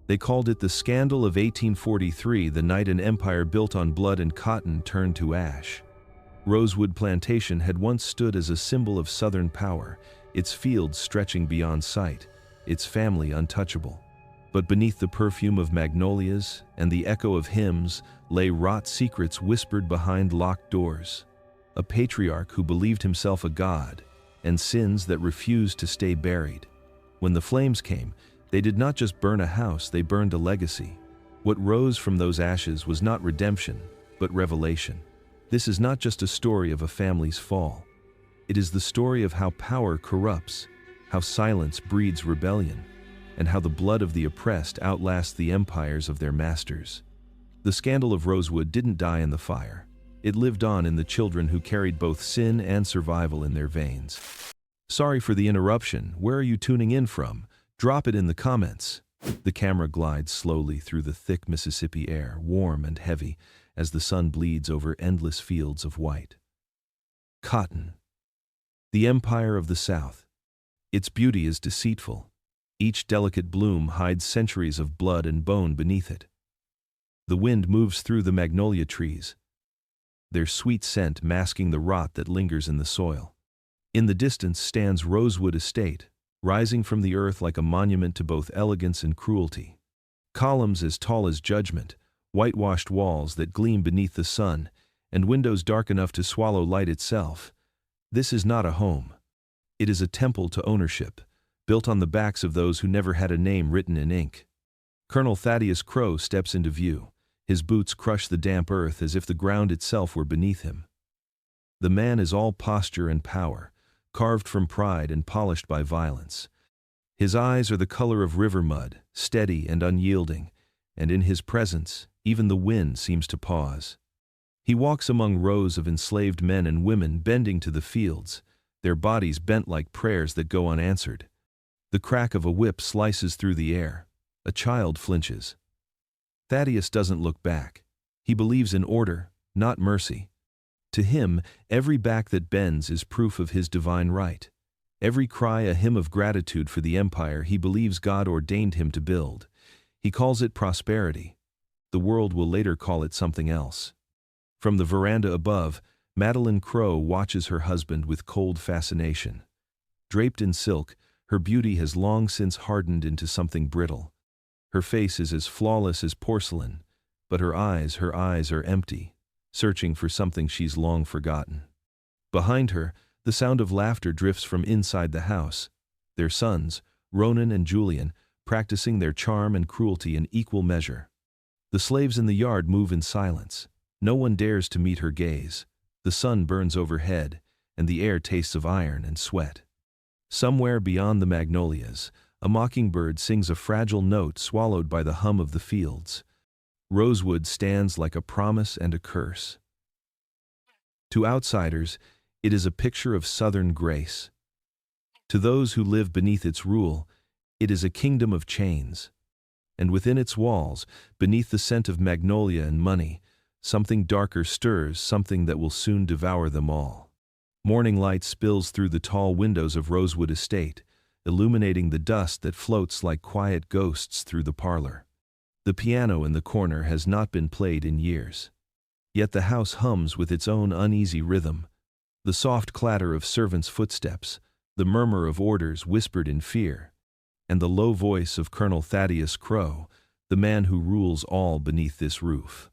They called it the Scandal of 1843, the night an empire built on blood and cotton turned to ash. Rosewood Plantation had once stood as a symbol of Southern power, its fields stretching beyond sight, its family untouchable. But beneath the perfume of magnolias and the echo of hymns lay wrought secrets whispered behind locked doors. A patriarch who believed himself a god, and sins that refused to stay buried. When the flames came, they did not just burn a house, they burned a legacy. What rose from those ashes was not redemption, but revelation. This is not just a story of a family's fall. It is the story of how power corrupts, how silence breeds rebellion, and how the blood of the oppressed outlasts the empires of their masters. The scandal of Rosewood didn't die in the fire. It lived on in the children who carried both sin and survival in their veins. Sorry for the interruption. Where are you tuning in from? Drop it in the comments. The camera glides slowly through the thick Mississippi air, warm and heavy, as the sun bleeds over endless fields of white. Cotton. The empire of the South. Its beauty is deceitful. Each delicate bloom hides centuries of blood and bone beneath it. The wind moves through the magnolia trees, their sweet scent masking the rot that lingers in the soil. In the distance stands Rosewood Estate, rising from the earth like a monument to both elegance and cruelty. Columns as tall as judgment, whitewashed walls that gleam beneath the sun, and windows dark enough to swallow light itself. This is not a home. It is a temple to ownership, built on the backs of those who never had a name written in ink. Colonel Thaddeus Crow steps into view. His boots crush the damp earth as if the ground itself were beneath him. The man is all posture and power, carved from pride and polished by violence. His eyes are the color of river mud, steady and unyielding, and in his presence, even the wind seems to pause. He walks among rows of enslaved men and women bending to the fields, their bodies bent like prayers that go unanswered. The crack of a whip slices through the air. A child flinches. Thaddeus doesn't look back. He believes in order, not mercy. To him, every back that bends is proof of his divine right. Every cry a hymn of gratitude for the empire he believes God ordained him to build. He calls it prosperity. The world will later call it something else. From the veranda above, Madeline Crow watches her husband with cold fascination. Draped in silk, her beauty has long since hardened into something brittle. Her face is as flawless as porcelain, but her eyes are empty, searching for something she's long forgotten. Behind her, the sound of laughter drifts from inside the house. Their sons, Ronan and Julian, practicing their charm and cruelty in equal measure. The slaves in the yard move in silence. No one dares to meet her gaze. The sun burns overhead, and the air tastes of iron and sweat. Somewhere beyond the magnolias, a mockingbird sings a fragile note swallowed by the hum of the fields. Rosewood stands like a promise and a curse. To outsiders, it is a picture of Southern grace. To those who live beneath its rule, it is a kingdom of chains. And within its walls, beneath the scent of magnolia and money, something darker stirs, something that will soon devour them all. Morning light spills through the tall windows of Rosewood Estate, illuminating the dust that floats like quiet ghosts through the parlor. The piano in the corner has not been played in years. Yet the house hums with its own uneasy rhythm. The soft clatter of servants' footsteps, the murmur of orders whispered in fear, and the low voice of Colonel Thaddeus Crow, the man who rules all beneath this roof.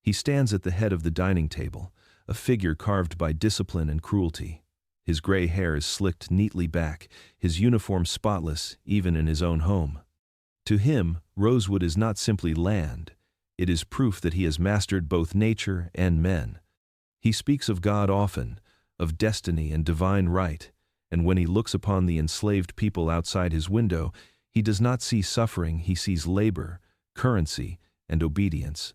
He stands at the head of the dining table, a figure carved by discipline and cruelty. His gray hair is slicked neatly back, his uniform spotless even in his own home. To him, Rosewood is not simply land. It is proof that he has mastered both nature and men. He speaks of God often, of destiny and divine right, and when he looks upon the enslaved people outside his window, he does not see suffering, he sees labor, currency, and obedience.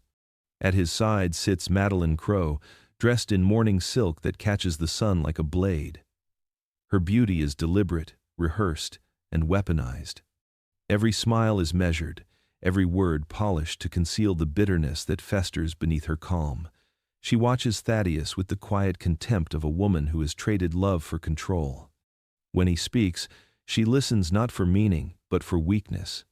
At his side sits Madeline Crow, dressed in mourning silk that catches the sun like a blade. Her beauty is deliberate, rehearsed, and weaponized. Every smile is measured, every word polished to conceal the bitterness that festers beneath her calm. She watches Thaddeus with the quiet contempt of a woman who has traded love for control. When he speaks, she listens not for meaning, but for weakness.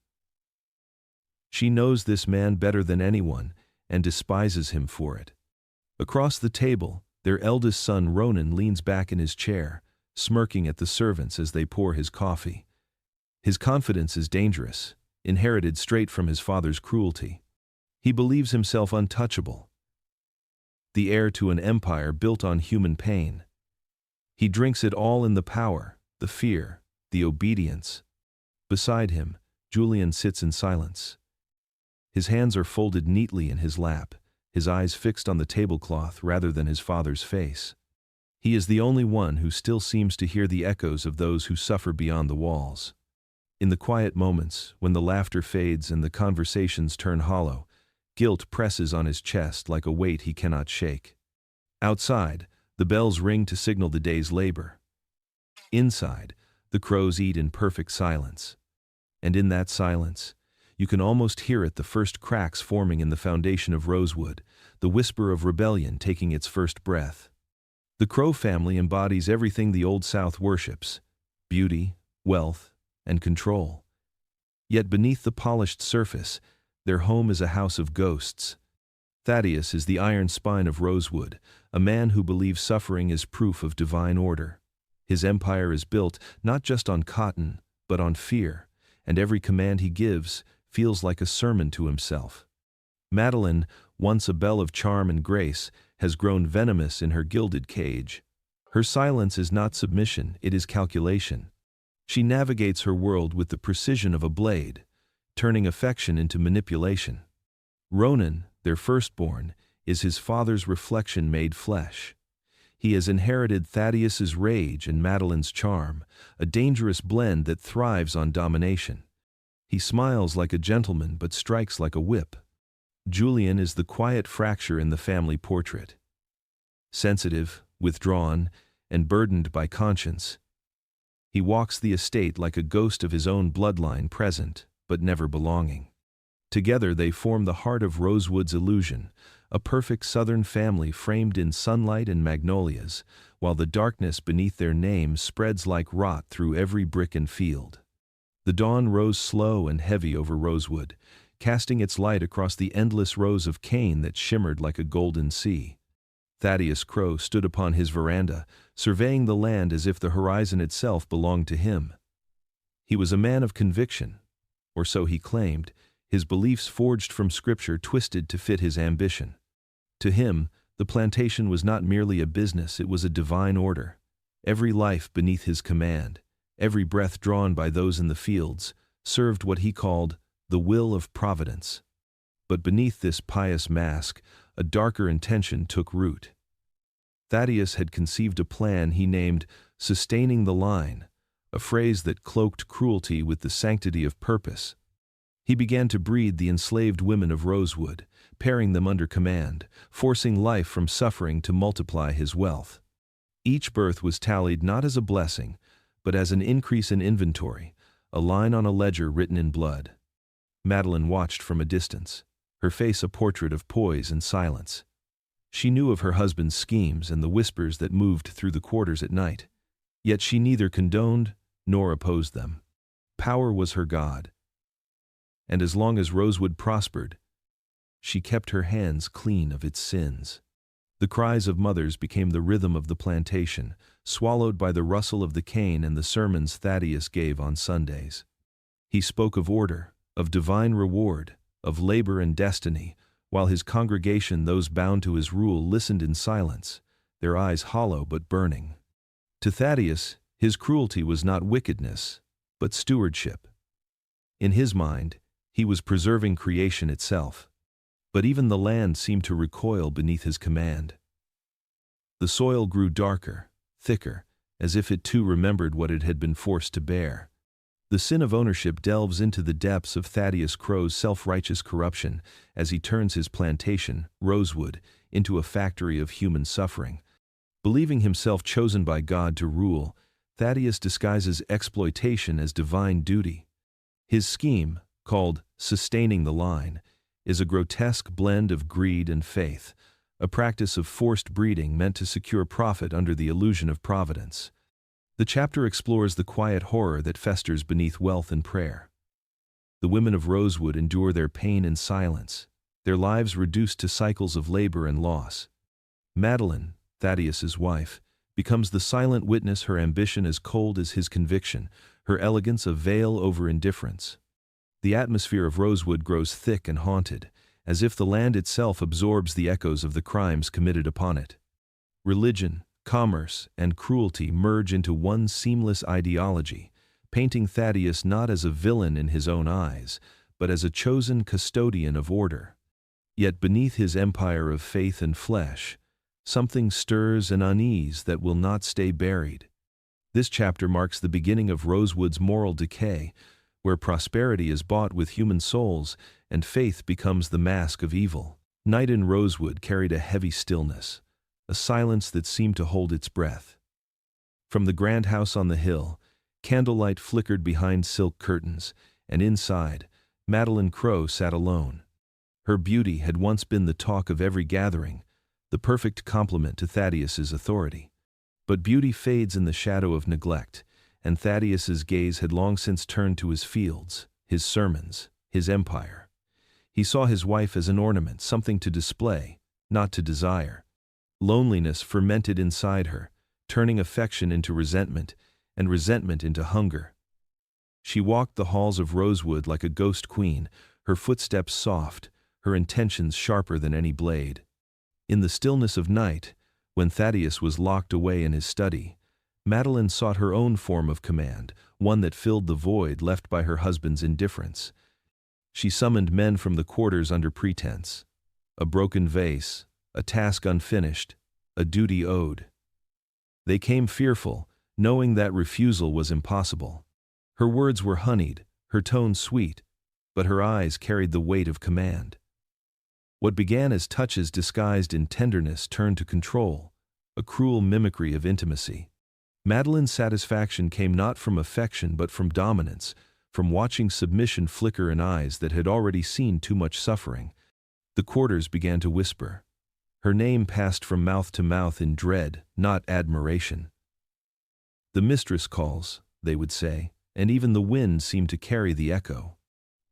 She knows this man better than anyone and despises him for it. Across the table, their eldest son Ronan leans back in his chair, smirking at the servants as they pour his coffee. His confidence is dangerous, inherited straight from his father's cruelty. He believes himself untouchable, the heir to an empire built on human pain. He drinks it all in the power, the fear, the obedience. Beside him, Julian sits in silence. His hands are folded neatly in his lap, his eyes fixed on the tablecloth rather than his father's face. He is the only one who still seems to hear the echoes of those who suffer beyond the walls. In the quiet moments, when the laughter fades and the conversations turn hollow, guilt presses on his chest like a weight he cannot shake. Outside, the bells ring to signal the day's labor. Inside, the crows eat in perfect silence. And in that silence, you can almost hear it, the first cracks forming in the foundation of rosewood, the whisper of rebellion taking its first breath. The Crow family embodies everything the Old South worships: beauty, wealth, and control. Yet beneath the polished surface, their home is a house of ghosts. Thaddeus is the iron spine of rosewood, a man who believes suffering is proof of divine order. His empire is built not just on cotton, but on fear, and every command he gives feels like a sermon to himself. Madeline, once a belle of charm and grace, has grown venomous in her gilded cage. Her silence is not submission, it is calculation. She navigates her world with the precision of a blade, turning affection into manipulation. Ronan, their firstborn, is his father's reflection made flesh. He has inherited Thaddeus's rage and Madeline's charm, a dangerous blend that thrives on domination. He smiles like a gentleman but strikes like a whip. Julian is the quiet fracture in the family portrait. Sensitive, withdrawn, and burdened by conscience, he walks the estate like a ghost of his own bloodline, present but never belonging. Together they form the heart of Rosewood's illusion, a perfect southern family framed in sunlight and magnolias, while the darkness beneath their name spreads like rot through every brick and field. The dawn rose slow and heavy over Rosewood, casting its light across the endless rows of cane that shimmered like a golden sea. Thaddeus Crow stood upon his veranda, surveying the land as if the horizon itself belonged to him. He was a man of conviction, or so he claimed, his beliefs forged from scripture twisted to fit his ambition. To him, the plantation was not merely a business, it was a divine order. Every life beneath his command, every breath drawn by those in the fields, served what he called the will of providence. But beneath this pious mask, a darker intention took root. Thaddeus had conceived a plan he named "sustaining the line," a phrase that cloaked cruelty with the sanctity of purpose. He began to breed the enslaved women of Rosewood, pairing them under command, forcing life from suffering to multiply his wealth. Each birth was tallied not as a blessing, but as an increase in inventory, a line on a ledger written in blood. Madeline watched from a distance, her face a portrait of poise and silence. She knew of her husband's schemes and the whispers that moved through the quarters at night, yet she neither condoned nor opposed them. Power was her god, and as long as Rosewood prospered, she kept her hands clean of its sins. The cries of mothers became the rhythm of the plantation, swallowed by the rustle of the cane and the sermons Thaddeus gave on Sundays. He spoke of order, of divine reward, of labor and destiny, while his congregation, those bound to his rule, listened in silence, their eyes hollow but burning. To Thaddeus, his cruelty was not wickedness, but stewardship. In his mind, he was preserving creation itself. But even the land seemed to recoil beneath his command. The soil grew darker, thicker, as if it too remembered what it had been forced to bear. The sin of ownership delves into the depths of Thaddeus Crow's self-righteous corruption as he turns his plantation, Rosewood, into a factory of human suffering. Believing himself chosen by God to rule, Thaddeus disguises exploitation as divine duty. His scheme, called "sustaining the line," is a grotesque blend of greed and faith, a practice of forced breeding meant to secure profit under the illusion of providence. The chapter explores the quiet horror that festers beneath wealth and prayer. The women of Rosewood endure their pain in silence, their lives reduced to cycles of labor and loss. Madeline, Thaddeus's wife, becomes the silent witness, her ambition as cold as his conviction, her elegance a veil over indifference. The atmosphere of Rosewood grows thick and haunted, as if the land itself absorbs the echoes of the crimes committed upon it. Religion, commerce, and cruelty merge into one seamless ideology, painting Thaddeus not as a villain in his own eyes, but as a chosen custodian of order. Yet beneath his empire of faith and flesh, something stirs an unease that will not stay buried. This chapter marks the beginning of Rosewood's moral decay, where prosperity is bought with human souls and faith becomes the mask of evil. Night in Rosewood carried a heavy stillness, a silence that seemed to hold its breath. From the grand house on the hill, candlelight flickered behind silk curtains, and inside, Madeline Crowe sat alone. Her beauty had once been the talk of every gathering, the perfect complement to Thaddeus's authority. But beauty fades in the shadow of neglect, and Thaddeus's gaze had long since turned to his fields, his sermons, his empire. He saw his wife as an ornament, something to display, not to desire. Loneliness fermented inside her, turning affection into resentment, and resentment into hunger. She walked the halls of Rosewood like a ghost queen, her footsteps soft, her intentions sharper than any blade. In the stillness of night, when Thaddeus was locked away in his study, Madeline sought her own form of command, one that filled the void left by her husband's indifference. She summoned men from the quarters under pretense. A broken vase, a task unfinished, a duty owed. They came fearful, knowing that refusal was impossible. Her words were honeyed, her tone sweet, but her eyes carried the weight of command. What began as touches disguised in tenderness turned to control, a cruel mimicry of intimacy. Madeline's satisfaction came not from affection but from dominance, from watching submission flicker in eyes that had already seen too much suffering. The quarters began to whisper. Her name passed from mouth to mouth in dread, not admiration. "The mistress calls," they would say, and even the wind seemed to carry the echo.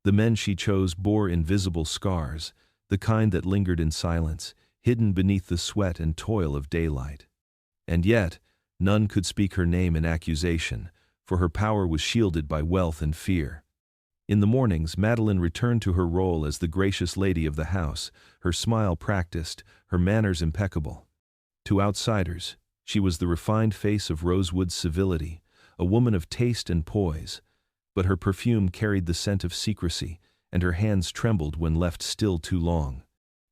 The men she chose bore invisible scars, the kind that lingered in silence, hidden beneath the sweat and toil of daylight. And yet, none could speak her name in accusation, for her power was shielded by wealth and fear. In the mornings, Madeline returned to her role as the gracious lady of the house, her smile practiced, her manners impeccable. To outsiders, she was the refined face of Rosewood's civility, a woman of taste and poise, but her perfume carried the scent of secrecy, and her hands trembled when left still too long.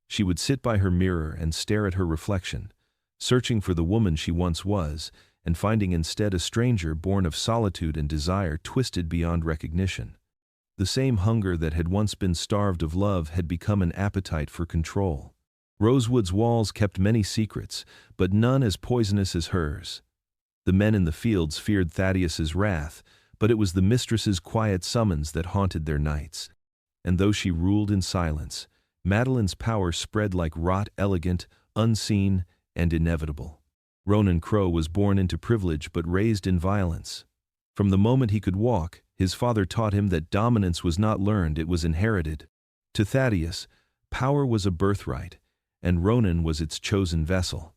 She would sit by her mirror and stare at her reflection, searching for the woman she once was, and finding instead a stranger born of solitude and desire twisted beyond recognition. The same hunger that had once been starved of love had become an appetite for control. Rosewood's walls kept many secrets, but none as poisonous as hers. The men in the fields feared Thaddeus's wrath, but it was the mistress's quiet summons that haunted their nights. And though she ruled in silence, Madeline's power spread like rot, elegant, unseen, and inevitable. Ronan Crowe was born into privilege but raised in violence. From the moment he could walk, his father taught him that dominance was not learned, it was inherited. To Thaddeus, power was a birthright, and Ronan was its chosen vessel.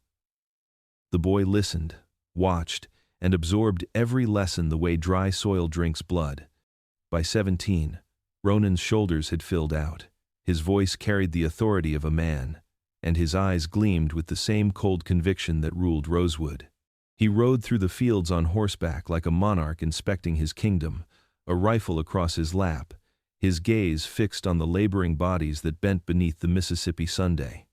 The boy listened, watched, and absorbed every lesson the way dry soil drinks blood. By 17, Ronan's shoulders had filled out. His voice carried the authority of a man, and his eyes gleamed with the same cold conviction that ruled Rosewood. He rode through the fields on horseback like a monarch inspecting his kingdom, a rifle across his lap, his gaze fixed on the laboring bodies that bent beneath the Mississippi Sunday.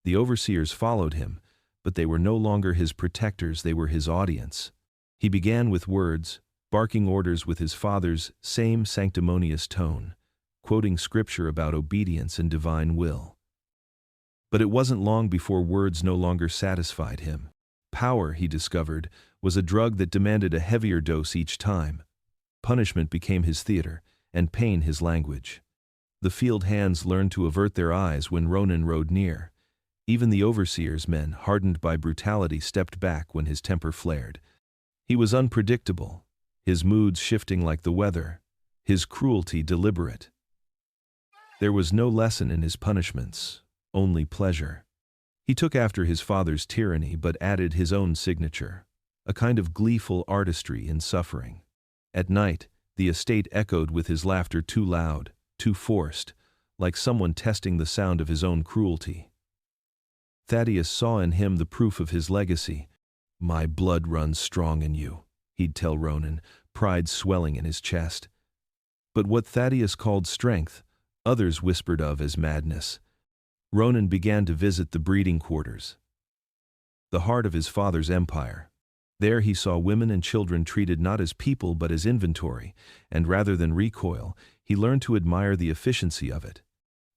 The overseers followed him, but they were no longer his protectors, they were his audience. He began with words, barking orders with his father's same sanctimonious tone, quoting scripture about obedience and divine will. But it wasn't long before words no longer satisfied him. Power, he discovered, was a drug that demanded a heavier dose each time. Punishment became his theater, and pain his language. The field hands learned to avert their eyes when Ronan rode near. Even the overseer's men, hardened by brutality, stepped back when his temper flared. He was unpredictable, his moods shifting like the weather, his cruelty deliberate. There was no lesson in his punishments, only pleasure. He took after his father's tyranny but added his own signature, a kind of gleeful artistry in suffering. At night, the estate echoed with his laughter too loud, too forced, like someone testing the sound of his own cruelty. Thaddeus saw in him the proof of his legacy. "My blood runs strong in you," he'd tell Ronan, pride swelling in his chest. But what Thaddeus called strength, others whispered of as madness. Ronan began to visit the breeding quarters, the heart of his father's empire. There he saw women and children treated not as people but as inventory, and rather than recoil, he learned to admire the efficiency of it.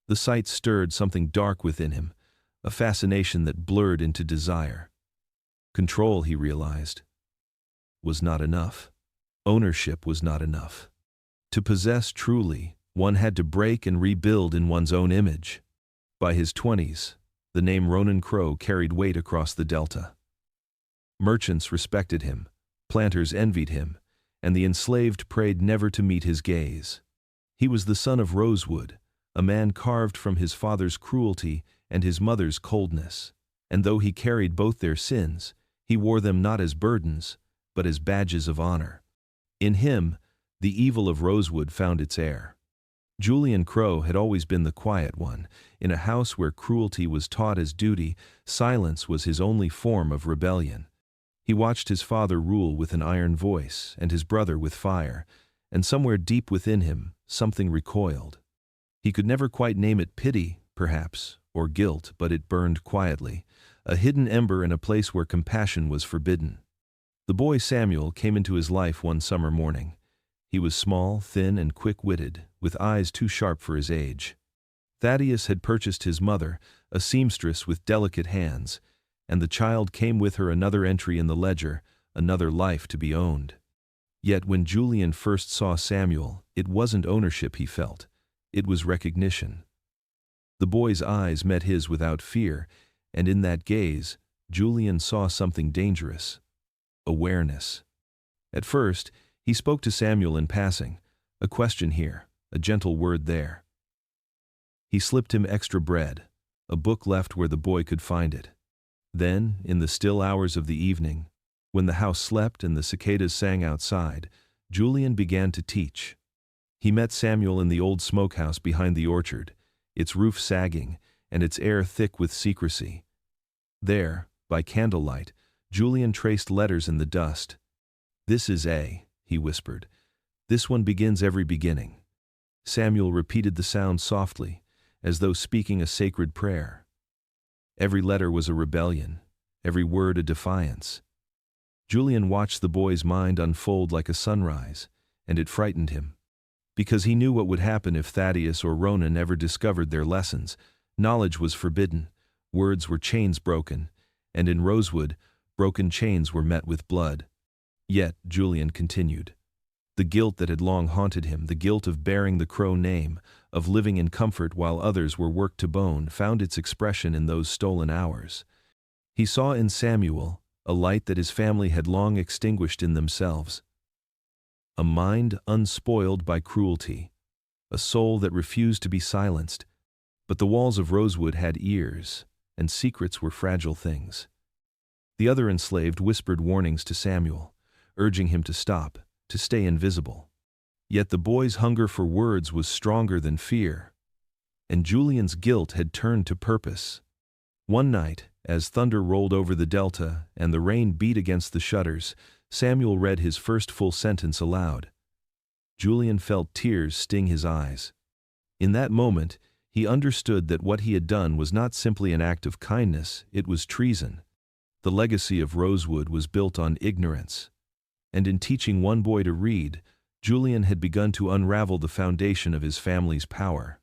The sight stirred something dark within him, a fascination that blurred into desire. Control, he realized, was not enough. Ownership was not enough. To possess truly, one had to break and rebuild in one's own image. By his 20s, the name Ronan Crow carried weight across the Delta. Merchants respected him, planters envied him, and the enslaved prayed never to meet his gaze. He was the son of Rosewood, a man carved from his father's cruelty and his mother's coldness, and though he carried both their sins, he wore them not as burdens, but as badges of honor. In him, the evil of Rosewood found its heir. Julian Crow had always been the quiet one. In a house where cruelty was taught as duty, silence was his only form of rebellion. He watched his father rule with an iron voice, and his brother with fire, and somewhere deep within him, something recoiled. He could never quite name it pity, perhaps, or guilt, but it burned quietly, a hidden ember in a place where compassion was forbidden. The boy Samuel came into his life one summer morning. He was small, thin, and quick-witted, with eyes too sharp for his age. Thaddeus had purchased his mother, a seamstress with delicate hands, and the child came with her another entry in the ledger, another life to be owned. Yet when Julian first saw Samuel, it wasn't ownership he felt, it was recognition. The boy's eyes met his without fear, and in that gaze, Julian saw something dangerous: awareness. At first, he spoke to Samuel in passing, a question here, a gentle word there. He slipped him extra bread, a book left where the boy could find it. Then, in the still hours of the evening, when the house slept and the cicadas sang outside, Julian began to teach. He met Samuel in the old smokehouse behind the orchard, its roof sagging and its air thick with secrecy. There, by candlelight, Julian traced letters in the dust. "This is A," he whispered. "This one begins every beginning." Samuel repeated the sound softly, as though speaking a sacred prayer. Every letter was a rebellion, every word a defiance. Julian watched the boy's mind unfold like a sunrise, and it frightened him. Because he knew what would happen if Thaddeus or Ronan ever discovered their lessons. Knowledge was forbidden, words were chains broken, and in Rosewood, broken chains were met with blood. Yet, Julian continued. The guilt that had long haunted him, the guilt of bearing the Crow name, of living in comfort while others were worked to bone, found its expression in those stolen hours. He saw in Samuel a light that his family had long extinguished in themselves. A mind unspoiled by cruelty, a soul that refused to be silenced. But the walls of Rosewood had ears, and secrets were fragile things. The other enslaved whispered warnings to Samuel, urging him to stop, to stay invisible. Yet the boy's hunger for words was stronger than fear, and Julian's guilt had turned to purpose. One night, as thunder rolled over the Delta and the rain beat against the shutters, Samuel read his first full sentence aloud. Julian felt tears sting his eyes. In that moment, he understood that what he had done was not simply an act of kindness, it was treason. The legacy of Rosewood was built on ignorance. And in teaching one boy to read, Julian had begun to unravel the foundation of his family's power.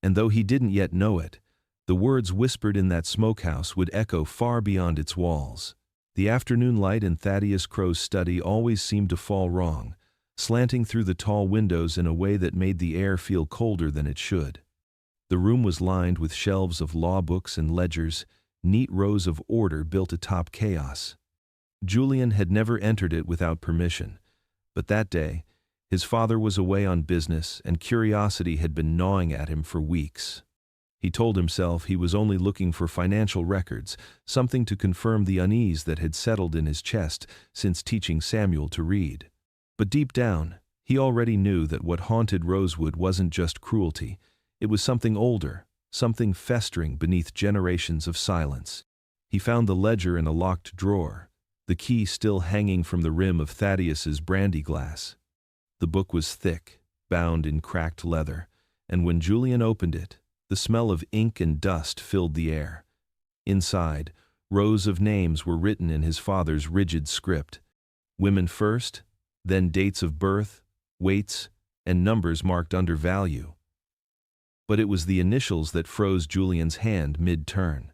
And though he didn't yet know it, the words whispered in that smokehouse would echo far beyond its walls. The afternoon light in Thaddeus Crow's study always seemed to fall wrong, slanting through the tall windows in a way that made the air feel colder than it should. The room was lined with shelves of law books and ledgers, neat rows of order built atop chaos. Julian had never entered it without permission, but that day, His father was away on business, and curiosity had been gnawing at him for weeks. He told himself he was only looking for financial records, something to confirm the unease that had settled in his chest since teaching Samuel to read. But deep down, he already knew that what haunted Rosewood wasn't just cruelty. It was something older, something festering beneath generations of silence. He found the ledger in a locked drawer, the key still hanging from the rim of Thaddeus's brandy glass. The book was thick, bound in cracked leather, and when Julian opened it, the smell of ink and dust filled the air. Inside, rows of names were written in his father's rigid script. Women first, then dates of birth, weights, and numbers marked under value. But it was the initials that froze Julian's hand mid-turn.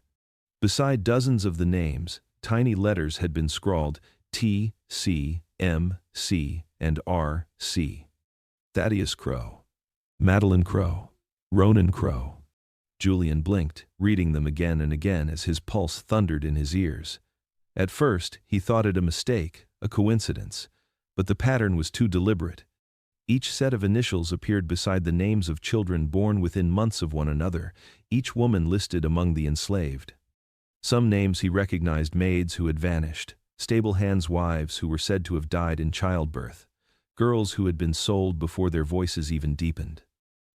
Beside dozens of the names, tiny letters had been scrawled T, C, M, C, and R, C. Thaddeus Crow, Madeline Crow, Ronan Crow. Julian blinked, reading them again and again as his pulse thundered in his ears. At first, he thought it a mistake, a coincidence, but the pattern was too deliberate. Each set of initials appeared beside the names of children born within months of one another, each woman listed among the enslaved. Some names he recognized: maids who had vanished, stable hands' wives who were said to have died in childbirth, girls who had been sold before their voices even deepened.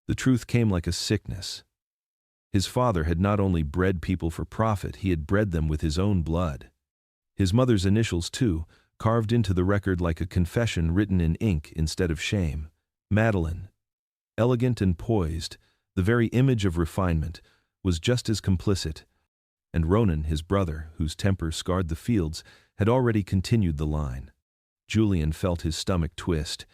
The truth came like a sickness. His father had not only bred people for profit, he had bred them with his own blood. His mother's initials, too, carved into the record like a confession written in ink instead of shame. Madeline, elegant and poised, the very image of refinement, was just as complicit. And Ronan, his brother, whose temper scarred the fields, had already continued the line. Julian felt his stomach twist.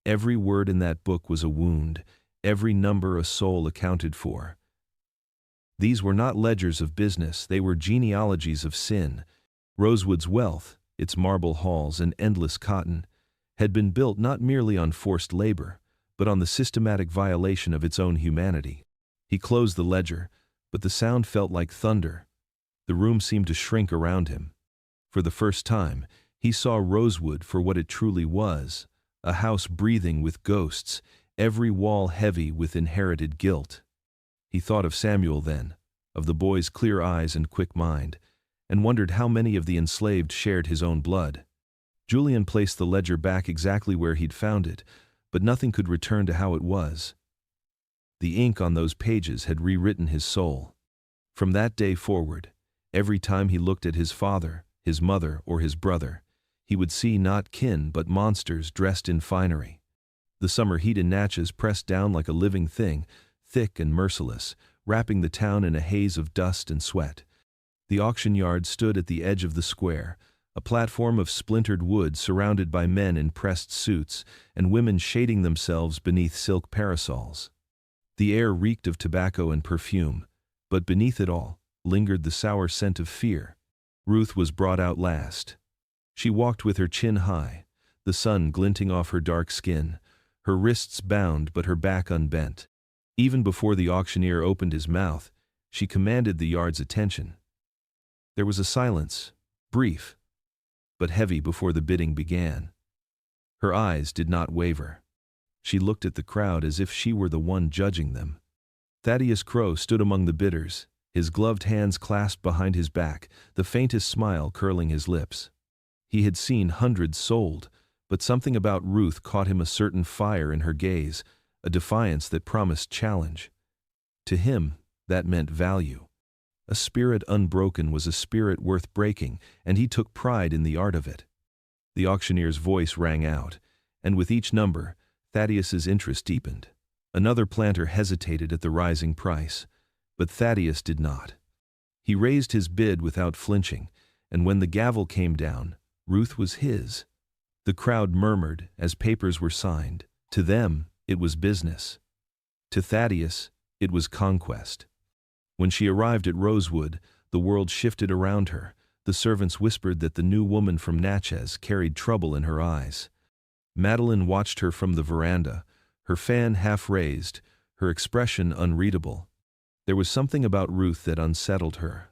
Every word in that book was a wound, every number a soul accounted for. These were not ledgers of business, they were genealogies of sin. Rosewood's wealth, its marble halls and endless cotton, had been built not merely on forced labor, but on the systematic violation of its own humanity. He closed the ledger, but the sound felt like thunder. The room seemed to shrink around him. For the first time, he saw Rosewood for what it truly was, a house breathing with ghosts, every wall heavy with inherited guilt. He thought of Samuel then, of the boy's clear eyes and quick mind, and wondered how many of the enslaved shared his own blood. Julian placed the ledger back exactly where he'd found it, but nothing could return to how it was. The ink on those pages had rewritten his soul. From that day forward, every time he looked at his father, his mother, or his brother, he would see not kin but monsters dressed in finery. The summer heat in Natchez pressed down like a living thing, thick and merciless, wrapping the town in a haze of dust and sweat. The auction yard stood at the edge of the square, a platform of splintered wood surrounded by men in pressed suits and women shading themselves beneath silk parasols. The air reeked of tobacco and perfume, but beneath it all lingered the sour scent of fear. Ruth was brought out last. She walked with her chin high, the sun glinting off her dark skin, her wrists bound but her back unbent. Even before the auctioneer opened his mouth, she commanded the yard's attention. There was a silence, brief, but heavy before the bidding began. Her eyes did not waver. She looked at the crowd as if she were the one judging them. Thaddeus Crow stood among the bidders, his gloved hands clasped behind his back, the faintest smile curling his lips. He had seen hundreds sold, but something about Ruth caught him, a certain fire in her gaze, a defiance that promised challenge. To him, that meant value. A spirit unbroken was a spirit worth breaking, and he took pride in the art of it. The auctioneer's voice rang out, and with each number, Thaddeus's interest deepened. Another planter hesitated at the rising price, but Thaddeus did not. He raised his bid without flinching, and when the gavel came down, Ruth was his. The crowd murmured as papers were signed. To them, it was business. To Thaddeus, it was conquest. When she arrived at Rosewood, the world shifted around her. The servants whispered that the new woman from Natchez carried trouble in her eyes. Madeline watched her from the veranda, her fan half raised, her expression unreadable. There was something about Ruth that unsettled her.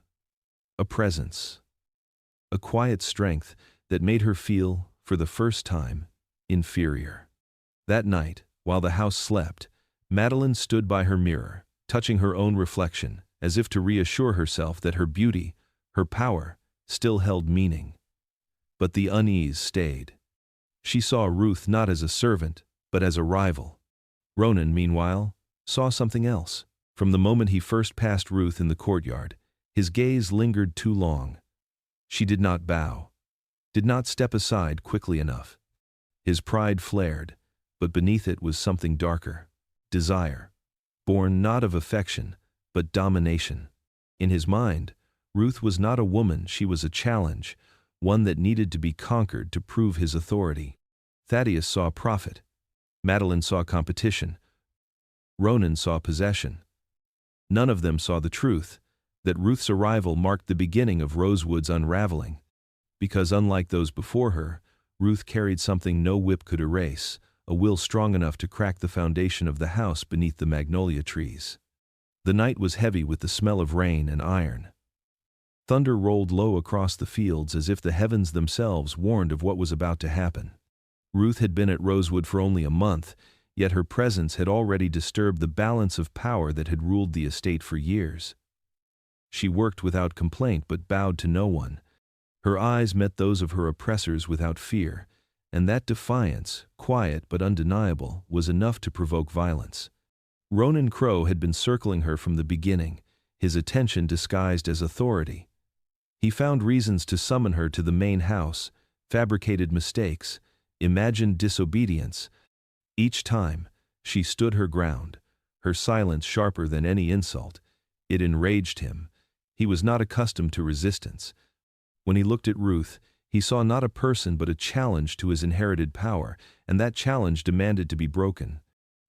A presence. A quiet strength that made her feel, for the first time, inferior. That night, while the house slept, Madeline stood by her mirror, touching her own reflection, as if to reassure herself that her beauty, her power, still held meaning. But the unease stayed. She saw Ruth not as a servant, but as a rival. Ronan, meanwhile, saw something else. From the moment he first passed Ruth in the courtyard, his gaze lingered too long. She did not bow, did not step aside quickly enough. His pride flared, but beneath it was something darker. Desire, born not of affection, but domination. In his mind, Ruth was not a woman, she was a challenge, one that needed to be conquered to prove his authority. Thaddeus saw profit. Madeline saw competition. Ronan saw possession. None of them saw the truth, that Ruth's arrival marked the beginning of Rosewood's unraveling. Because unlike those before her, Ruth carried something no whip could erase, a will strong enough to crack the foundation of the house beneath the magnolia trees. The night was heavy with the smell of rain and iron. Thunder rolled low across the fields as if the heavens themselves warned of what was about to happen. Ruth had been at Rosewood for only a month, yet her presence had already disturbed the balance of power that had ruled the estate for years. She worked without complaint but bowed to no one. Her eyes met those of her oppressors without fear, and that defiance, quiet but undeniable, was enough to provoke violence. Ronan Crowe had been circling her from the beginning, his attention disguised as authority. He found reasons to summon her to the main house, fabricated mistakes, imagined disobedience. Each time, she stood her ground, her silence sharper than any insult. It enraged him. He was not accustomed to resistance. When he looked at Ruth, he saw not a person but a challenge to his inherited power, and that challenge demanded to be broken.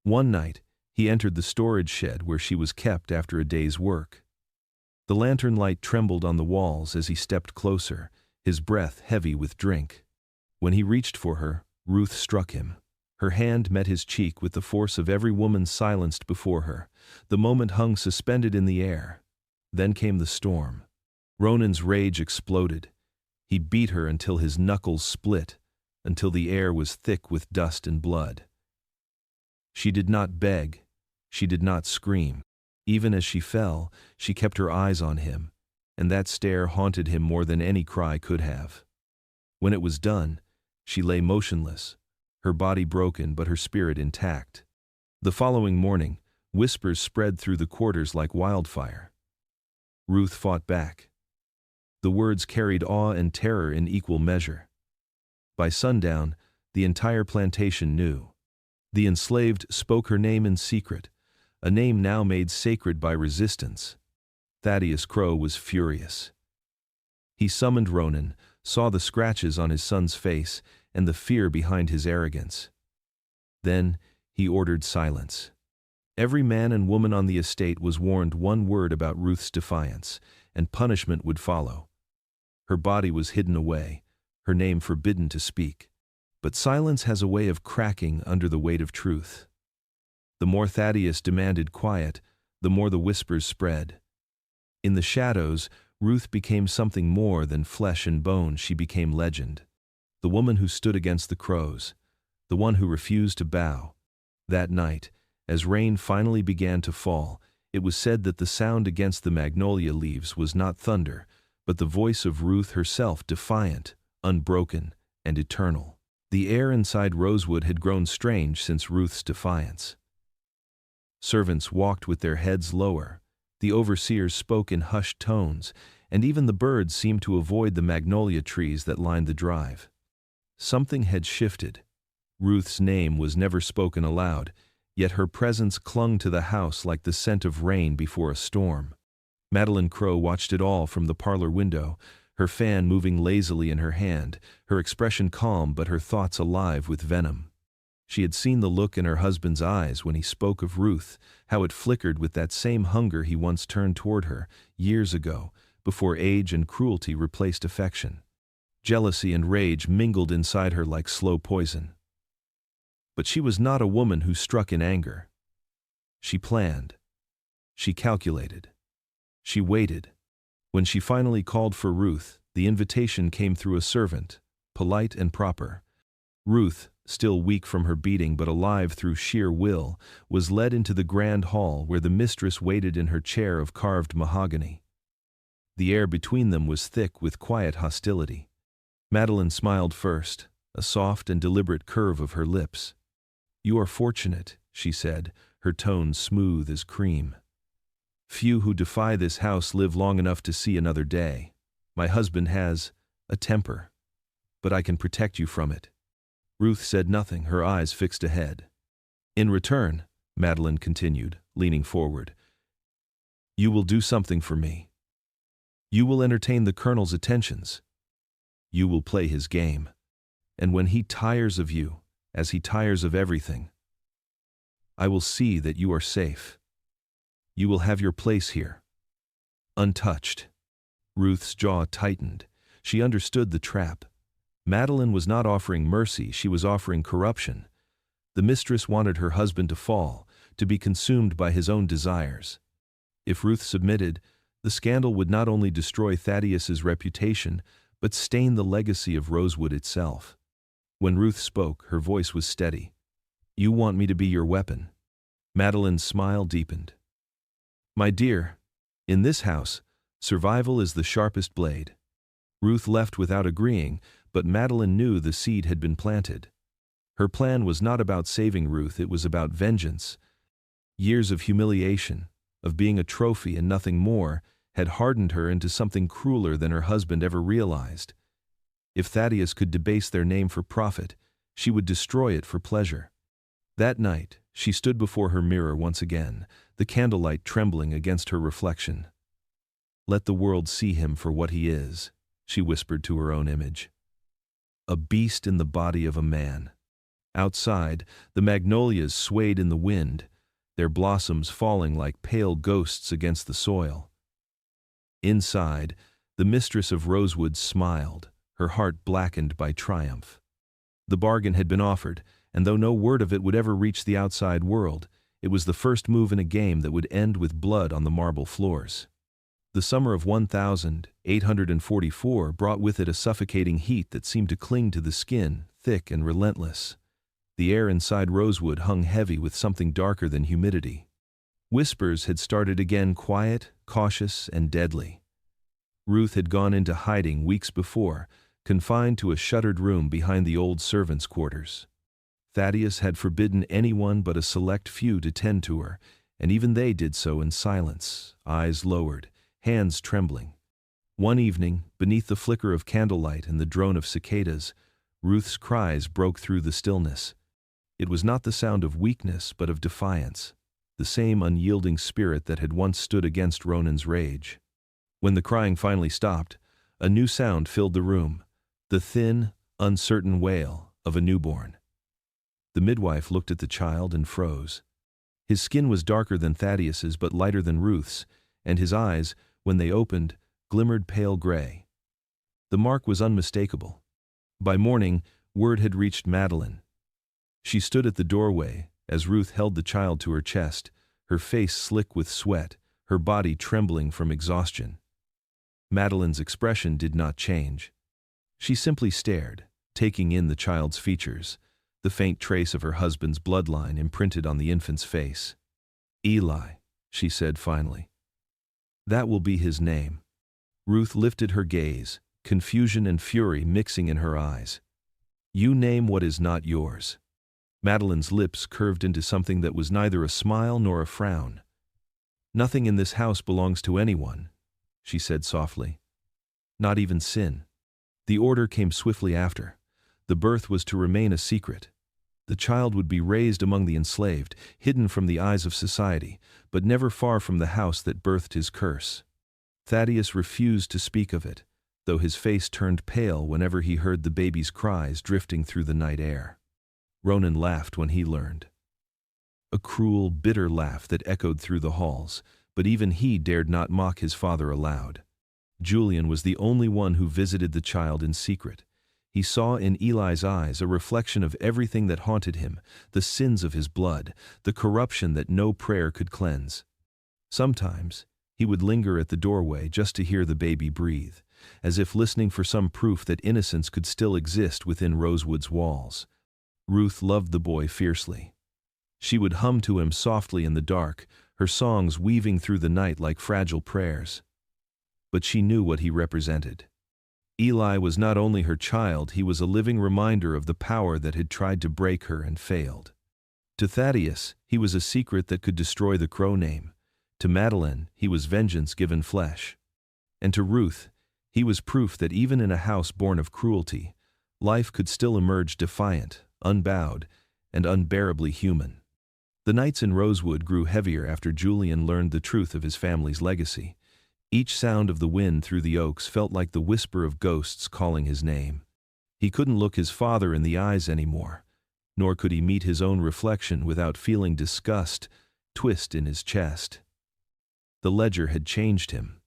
One night, he entered the storage shed where she was kept after a day's work. The lantern light trembled on the walls as he stepped closer, his breath heavy with drink. When he reached for her, Ruth struck him. Her hand met his cheek with the force of every woman silenced before her. The moment hung suspended in the air. Then came the storm. Ronan's rage exploded. He beat her until his knuckles split, until the air was thick with dust and blood. She did not beg. She did not scream. Even as she fell, she kept her eyes on him, and that stare haunted him more than any cry could have. When it was done, she lay motionless, her body broken but her spirit intact. The following morning, whispers spread through the quarters like wildfire. Ruth fought back. The words carried awe and terror in equal measure. By sundown, the entire plantation knew. The enslaved spoke her name in secret, a name now made sacred by resistance. Thaddeus Crowe was furious. He summoned Ronan, saw the scratches on his son's face and the fear behind his arrogance. Then he ordered silence. Every man and woman on the estate was warned one word about Ruth's defiance, and punishment would follow. Her body was hidden away, her name forbidden to speak. But silence has a way of cracking under the weight of truth. The more Thaddeus demanded quiet, the more the whispers spread. In the shadows, Ruth became something more than flesh and bone. She became legend. The woman who stood against the Crows, the one who refused to bow. That night, as rain finally began to fall, it was said that the sound against the magnolia leaves was not thunder, but the voice of Ruth herself, defiant, unbroken, and eternal. The air inside Rosewood had grown strange since Ruth's defiance. Servants walked with their heads lower, the overseers spoke in hushed tones, and even the birds seemed to avoid the magnolia trees that lined the drive. Something had shifted. Ruth's name was never spoken aloud, yet her presence clung to the house like the scent of rain before a storm. Madeline Crowe watched it all from the parlor window, her fan moving lazily in her hand, her expression calm but her thoughts alive with venom. She had seen the look in her husband's eyes when he spoke of Ruth, how it flickered with that same hunger he once turned toward her, years ago, before age and cruelty replaced affection. Jealousy and rage mingled inside her like slow poison. But she was not a woman who struck in anger. She planned. She calculated. She waited. When she finally called for Ruth, the invitation came through a servant, polite and proper. Ruth, still weak from her beating but alive through sheer will, was led into the grand hall where the mistress waited in her chair of carved mahogany. The air between them was thick with quiet hostility. Madeline smiled first, a soft and deliberate curve of her lips. "You are fortunate," she said, her tone smooth as cream. "Few who defy this house live long enough to see another day. My husband has a temper, but I can protect you from it." Ruth said nothing, her eyes fixed ahead. "In return," Madeline continued, leaning forward, "you will do something for me. You will entertain the Colonel's attentions. You will play his game. And when he tires of you, as he tires of everything, I will see that you are safe. You will have your place here, untouched." Ruth's jaw tightened. She understood the trap. Madeline was not offering mercy, she was offering corruption. The mistress wanted her husband to fall, to be consumed by his own desires. If Ruth submitted, the scandal would not only destroy Thaddeus's reputation, but stain the legacy of Rosewood itself. When Ruth spoke, her voice was steady. "You want me to be your weapon?" Madeline's smile deepened. "My dear, in this house, survival is the sharpest blade." Ruth left without agreeing, but Madeline knew the seed had been planted. Her plan was not about saving Ruth, it was about vengeance. Years of humiliation, of being a trophy and nothing more, had hardened her into something crueler than her husband ever realized. If Thaddeus could debase their name for profit, she would destroy it for pleasure. That night, she stood before her mirror once again, the candlelight trembling against her reflection. "Let the world see him for what he is," she whispered to her own image. "A beast in the body of a man." Outside, the magnolias swayed in the wind, their blossoms falling like pale ghosts against the soil. Inside, the mistress of Rosewood smiled, her heart blackened by triumph. The bargain had been offered, and though no word of it would ever reach the outside world, it was the first move in a game that would end with blood on the marble floors. The summer of 1844 brought with it a suffocating heat that seemed to cling to the skin, thick and relentless. The air inside Rosewood hung heavy with something darker than humidity. Whispers had started again, quiet, cautious, and deadly. Ruth had gone into hiding weeks before, confined to a shuttered room behind the old servants' quarters. Thaddeus had forbidden anyone but a select few to tend to her, and even they did so in silence, eyes lowered, hands trembling. One evening, beneath the flicker of candlelight and the drone of cicadas, Ruth's cries broke through the stillness. It was not the sound of weakness but of defiance, the same unyielding spirit that had once stood against Ronan's rage. When the crying finally stopped, a new sound filled the room, the thin, uncertain wail of a newborn. The midwife looked at the child and froze. His skin was darker than Thaddeus's but lighter than Ruth's, and his eyes, when they opened, glimmered pale gray. The mark was unmistakable. By morning, word had reached Madeline. She stood at the doorway as Ruth held the child to her chest, her face slick with sweat, her body trembling from exhaustion. Madeline's expression did not change. She simply stared, taking in the child's features, the faint trace of her husband's bloodline imprinted on the infant's face. "Eli," she said finally. "That will be his name." Ruth lifted her gaze, confusion and fury mixing in her eyes. "You name what is not yours." Madeline's lips curved into something that was neither a smile nor a frown. "Nothing in this house belongs to anyone," she said softly. "Not even sin." The order came swiftly after. The birth was to remain a secret. The child would be raised among the enslaved, hidden from the eyes of society, but never far from the house that birthed his curse. Thaddeus refused to speak of it, though his face turned pale whenever he heard the baby's cries drifting through the night air. Ronan laughed when he learned. A cruel, bitter laugh that echoed through the halls, but even he dared not mock his father aloud. Julian was the only one who visited the child in secret. He saw in Eli's eyes a reflection of everything that haunted him, the sins of his blood, the corruption that no prayer could cleanse. Sometimes, he would linger at the doorway just to hear the baby breathe, as if listening for some proof that innocence could still exist within Rosewood's walls. Ruth loved the boy fiercely. She would hum to him softly in the dark, her songs weaving through the night like fragile prayers. But she knew what he represented. Eli was not only her child, he was a living reminder of the power that had tried to break her and failed. To Thaddeus, he was a secret that could destroy the Crow name. To Madeline, he was vengeance given flesh. And to Ruth, he was proof that even in a house born of cruelty, life could still emerge defiant, unbowed, and unbearably human. The nights in Rosewood grew heavier after Julian learned the truth of his family's legacy. Each sound of the wind through the oaks felt like the whisper of ghosts calling his name. He couldn't look his father in the eyes anymore, nor could he meet his own reflection without feeling disgust twist in his chest. The ledger had changed him.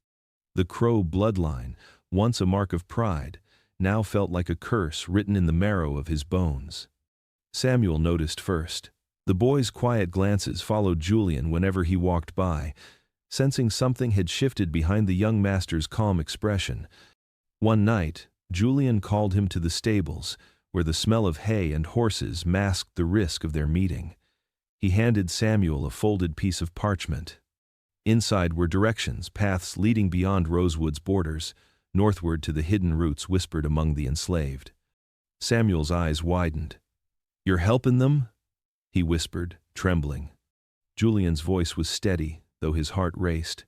The Crow bloodline, once a mark of pride, now felt like a curse written in the marrow of his bones. Samuel noticed first. The boy's quiet glances followed Julian whenever he walked by, sensing something had shifted behind the young master's calm expression. One night, Julian called him to the stables, where the smell of hay and horses masked the risk of their meeting. He handed Samuel a folded piece of parchment. Inside were directions, paths leading beyond Rosewood's borders, northward to the hidden routes whispered among the enslaved. Samuel's eyes widened. "You're helping them?" he whispered, trembling. Julian's voice was steady, though his heart raced.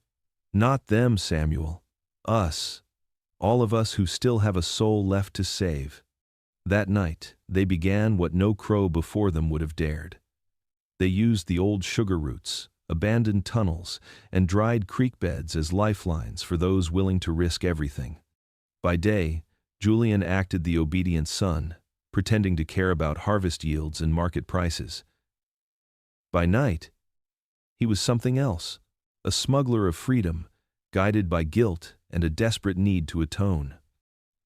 "Not them, Samuel. Us. All of us who still have a soul left to save." That night, they began what no Crow before them would have dared. They used the old sugar roots, abandoned tunnels, and dried creek beds as lifelines for those willing to risk everything. By day, Julian acted the obedient son, pretending to care about harvest yields and market prices. By night, he was something else, a smuggler of freedom, guided by guilt and a desperate need to atone.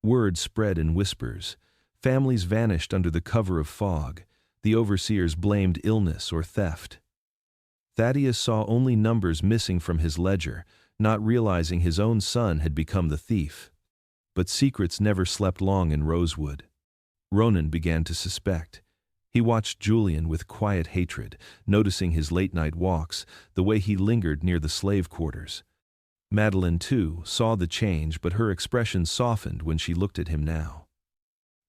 Word spread in whispers. Families vanished under the cover of fog. The overseers blamed illness or theft. Thaddeus saw only numbers missing from his ledger, not realizing his own son had become the thief. But secrets never slept long in Rosewood. Ronan began to suspect. He watched Julian with quiet hatred, noticing his late-night walks, the way he lingered near the slave quarters. Madeline, too, saw the change, but her expression softened when she looked at him now.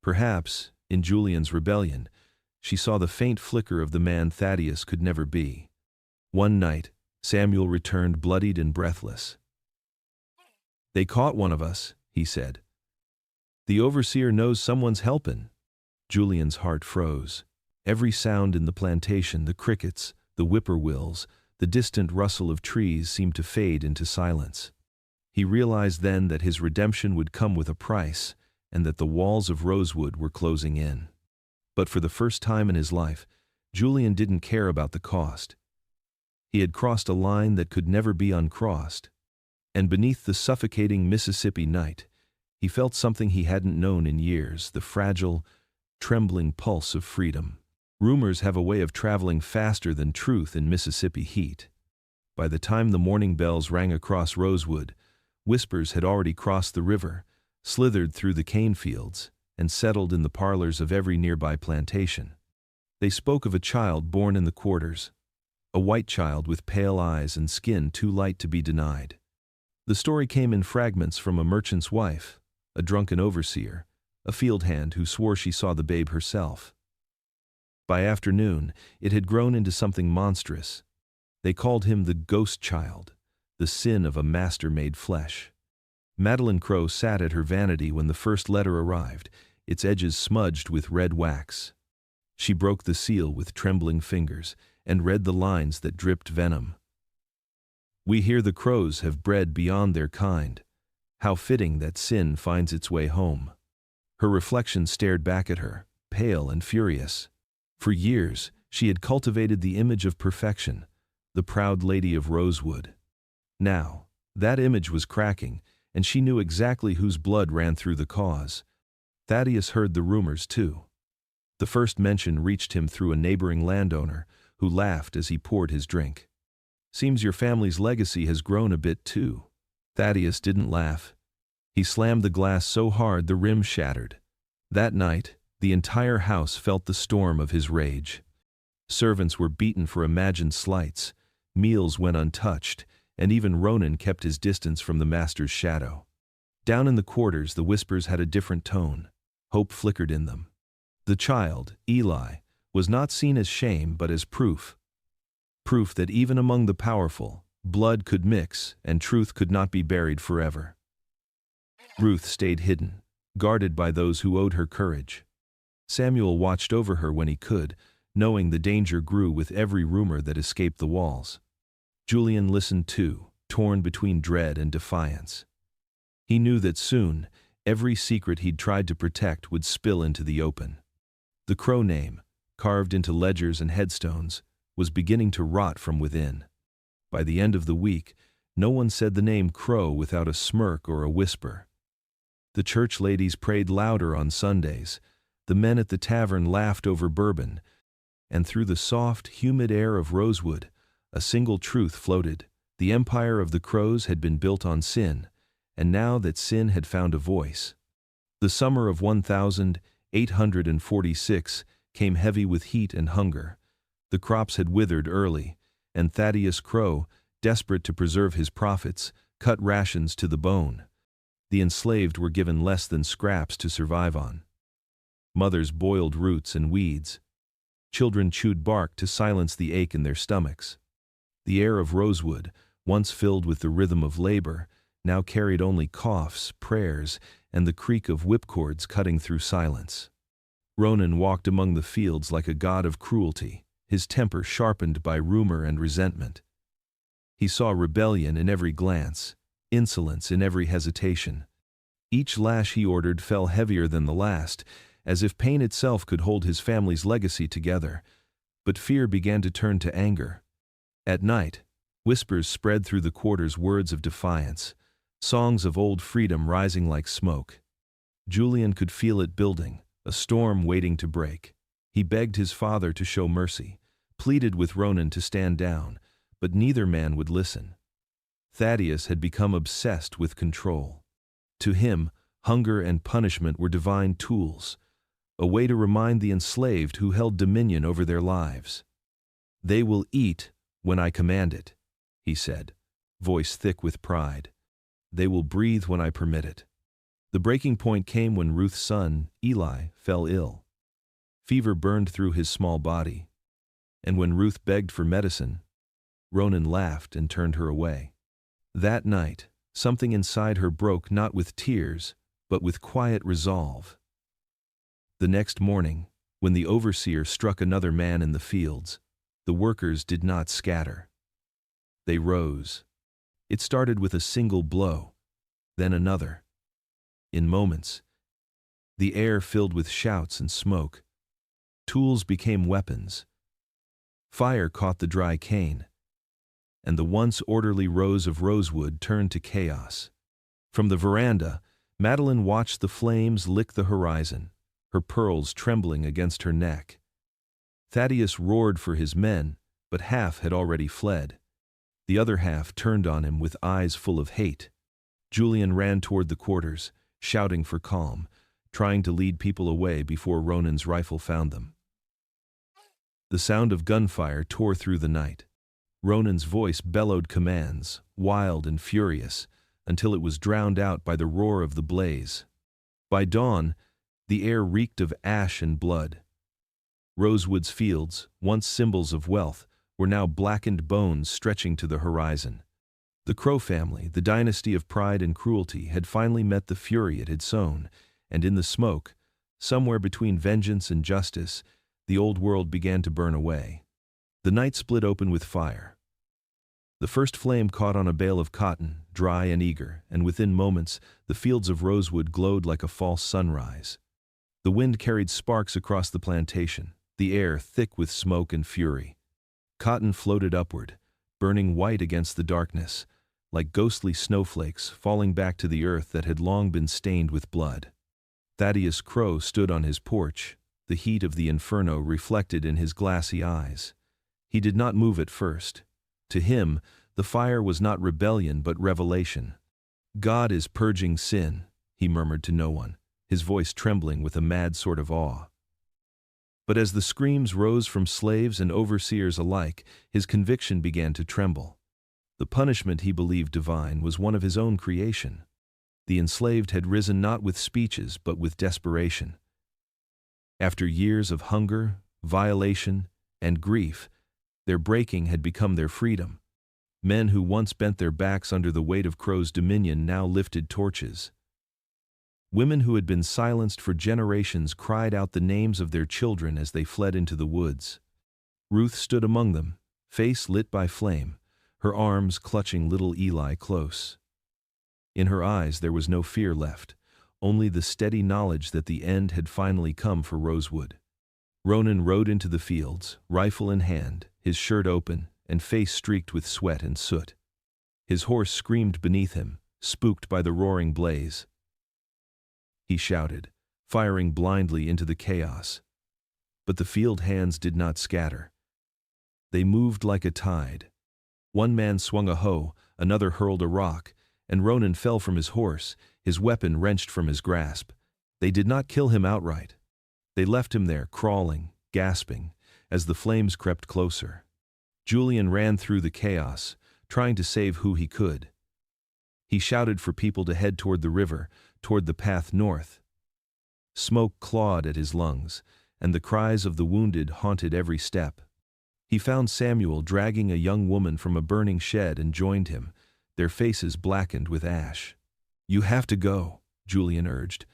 Perhaps, in Julian's rebellion, she saw the faint flicker of the man Thaddeus could never be. One night, Samuel returned bloodied and breathless. "They caught one of us," he said. "The overseer knows someone's helpin'." Julian's heart froze. Every sound in the plantation, the crickets, the whippoorwills, the distant rustle of trees seemed to fade into silence. He realized then that his redemption would come with a price, and that the walls of Rosewood were closing in. But for the first time in his life, Julian didn't care about the cost. He had crossed a line that could never be uncrossed. And beneath the suffocating Mississippi night, he felt something he hadn't known in years, the fragile, trembling pulse of freedom. Rumors have a way of traveling faster than truth in Mississippi heat. By the time the morning bells rang across Rosewood, whispers had already crossed the river, slithered through the cane fields, and settled in the parlors of every nearby plantation. They spoke of a child born in the quarters, a white child with pale eyes and skin too light to be denied. The story came in fragments from a merchant's wife, a drunken overseer, a field hand who swore she saw the babe herself. By afternoon, it had grown into something monstrous. They called him the ghost child, the sin of a master made flesh. Madeline Crow sat at her vanity when the first letter arrived, its edges smudged with red wax. She broke the seal with trembling fingers and read the lines that dripped venom. "We hear the crows have bred beyond their kind. How fitting that sin finds its way home." Her reflection stared back at her, pale and furious. For years, she had cultivated the image of perfection, the proud lady of Rosewood. Now, that image was cracking, and she knew exactly whose blood ran through the cause. Thaddeus heard the rumors, too. The first mention reached him through a neighboring landowner, who laughed as he poured his drink. "Seems your family's legacy has grown a bit, too." Thaddeus didn't laugh. He slammed the glass so hard the rim shattered. That night, The entire house felt the storm of his rage. Servants were beaten for imagined slights, meals went untouched, and even Ronan kept his distance from the master's shadow. Down in the quarters, the whispers had a different tone. Hope flickered in them. The child, Eli, was not seen as shame but as proof. Proof that even among the powerful, blood could mix and truth could not be buried forever. Ruth stayed hidden, guarded by those who owed her courage. Samuel watched over her when he could, knowing the danger grew with every rumor that escaped the walls. Julian listened too, torn between dread and defiance. He knew that soon, every secret he'd tried to protect would spill into the open. The Crow name, carved into ledgers and headstones, was beginning to rot from within. By the end of the week, no one said the name Crow without a smirk or a whisper. The church ladies prayed louder on Sundays, the men at the tavern laughed over bourbon, and through the soft, humid air of Rosewood, a single truth floated. The empire of the Crows had been built on sin, and now that sin had found a voice. The summer of 1846 came heavy with heat and hunger. The crops had withered early, and Thaddeus Crow, desperate to preserve his profits, cut rations to the bone. The enslaved were given less than scraps to survive on. Mothers boiled roots and weeds. Children chewed bark to silence the ache in their stomachs. The air of Rosewood, once filled with the rhythm of labor, now carried only coughs, prayers, and the creak of whipcords cutting through silence. Ronan walked among the fields like a god of cruelty, his temper sharpened by rumor and resentment. He saw rebellion in every glance, insolence in every hesitation. Each lash he ordered fell heavier than the last, as if pain itself could hold his family's legacy together. But fear began to turn to anger. At night, whispers spread through the quarters, words of defiance, songs of old freedom rising like smoke. Julian could feel it building, a storm waiting to break. He begged his father to show mercy, pleaded with Ronan to stand down, but neither man would listen. Thaddeus had become obsessed with control. To him, hunger and punishment were divine tools, a way to remind the enslaved who held dominion over their lives. "They will eat when I command it," he said, voice thick with pride. "They will breathe when I permit it." The breaking point came when Ruth's son, Eli, fell ill. Fever burned through his small body. And when Ruth begged for medicine, Ronan laughed and turned her away. That night, something inside her broke, not with tears, but with quiet resolve. The next morning, when the overseer struck another man in the fields, the workers did not scatter. They rose. It started with a single blow, then another. In moments, the air filled with shouts and smoke. Tools became weapons. Fire caught the dry cane, and the once orderly rows of rosewood turned to chaos. From the veranda, Madeline watched the flames lick the horizon, her pearls trembling against her neck. Thaddeus roared for his men, but half had already fled. The other half turned on him with eyes full of hate. Julian ran toward the quarters, shouting for calm, trying to lead people away before Ronan's rifle found them. The sound of gunfire tore through the night. Ronan's voice bellowed commands, wild and furious, until it was drowned out by the roar of the blaze. By dawn, the air reeked of ash and blood. Rosewood's fields, once symbols of wealth, were now blackened bones stretching to the horizon. The Crow family, the dynasty of pride and cruelty, had finally met the fury it had sown, and in the smoke, somewhere between vengeance and justice, the old world began to burn away. The night split open with fire. The first flame caught on a bale of cotton, dry and eager, and within moments the fields of rosewood glowed like a false sunrise. The wind carried sparks across the plantation, the air thick with smoke and fury. Cotton floated upward, burning white against the darkness, like ghostly snowflakes falling back to the earth that had long been stained with blood. Thaddeus Crow stood on his porch, the heat of the inferno reflected in his glassy eyes. He did not move at first. To him, the fire was not rebellion but revelation. "God is purging sin," he murmured to no one, his voice trembling with a mad sort of awe. But as the screams rose from slaves and overseers alike, his conviction began to tremble. The punishment he believed divine was one of his own creation. The enslaved had risen not with speeches but with desperation. After years of hunger, violation, and grief, their breaking had become their freedom. Men who once bent their backs under the weight of Crow's dominion now lifted torches. Women who had been silenced for generations cried out the names of their children as they fled into the woods. Ruth stood among them, face lit by flame, her arms clutching little Eli close. In her eyes there was no fear left, only the steady knowledge that the end had finally come for Rosewood. Ronan rode into the fields, rifle in hand, his shirt open, and face streaked with sweat and soot. His horse screamed beneath him, spooked by the roaring blaze. He shouted, firing blindly into the chaos. But the field hands did not scatter. They moved like a tide. One man swung a hoe, another hurled a rock, and Ronan fell from his horse, his weapon wrenched from his grasp. They did not kill him outright. They left him there, crawling, gasping, as the flames crept closer. Julian ran through the chaos, trying to save who he could. He shouted for people to head toward the river, toward the path north. Smoke clawed at his lungs, and the cries of the wounded haunted every step. He found Samuel dragging a young woman from a burning shed and joined him, their faces blackened with ash. "You have to go," Julian urged.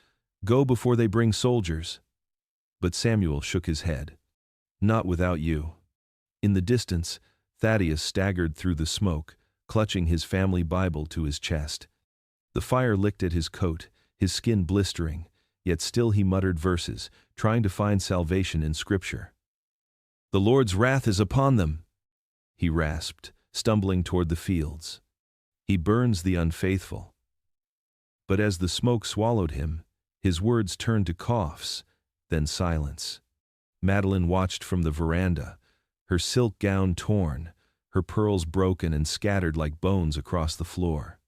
"Go before they bring soldiers." But Samuel shook his head. "Not without you." In the distance, Thaddeus staggered through the smoke, clutching his family Bible to his chest. The fire licked at his coat, his skin blistering, yet still he muttered verses, trying to find salvation in Scripture. "The Lord's wrath is upon them," he rasped, stumbling toward the fields. "He burns the unfaithful." But as the smoke swallowed him, his words turned to coughs, then silence. Madeline watched from the veranda, her silk gown torn, her pearls broken and scattered like bones across the floor.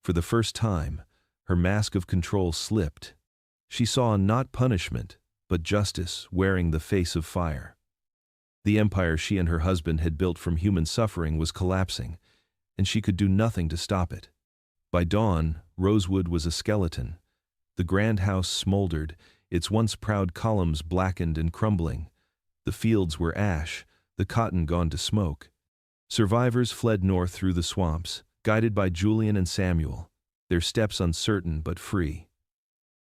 For the first time, her mask of control slipped. She saw not punishment, but justice wearing the face of fire. The empire she and her husband had built from human suffering was collapsing, and she could do nothing to stop it. By dawn, Rosewood was a skeleton. The grand house smoldered, its once proud columns blackened and crumbling. The fields were ash, the cotton gone to smoke. Survivors fled north through the swamps, guided by Julian and Samuel, their steps uncertain but free.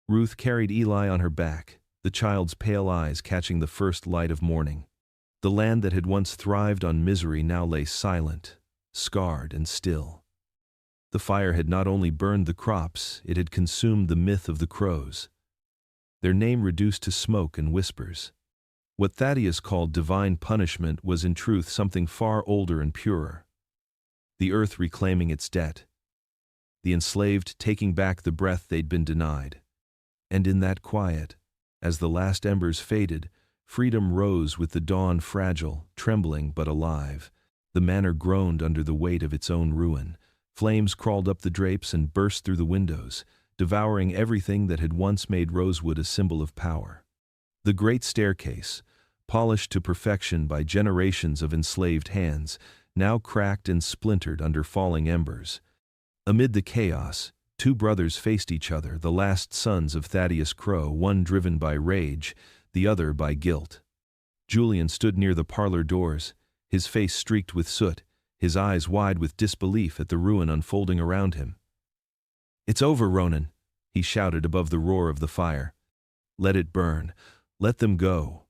Ruth carried Eli on her back, the child's pale eyes catching the first light of morning. The land that had once thrived on misery now lay silent, scarred and still. The fire had not only burned the crops, it had consumed the myth of the crows. Their name reduced to smoke and whispers. What Thaddeus called divine punishment was in truth something far older and purer. The earth reclaiming its debt. The enslaved taking back the breath they'd been denied. And in that quiet, as the last embers faded, freedom rose with the dawn fragile, trembling but alive. The manor groaned under the weight of its own ruin. Flames crawled up the drapes and burst through the windows, devouring everything that had once made Rosewood a symbol of power. The great staircase, polished to perfection by generations of enslaved hands, now cracked and splintered under falling embers. Amid the chaos, two brothers faced each other, the last sons of Thaddeus Crow, one driven by rage, the other by guilt. Julian stood near the parlor doors, his face streaked with soot, his eyes wide with disbelief at the ruin unfolding around him. "It's over, Ronan," he shouted above the roar of the fire. "Let it burn. Let them go."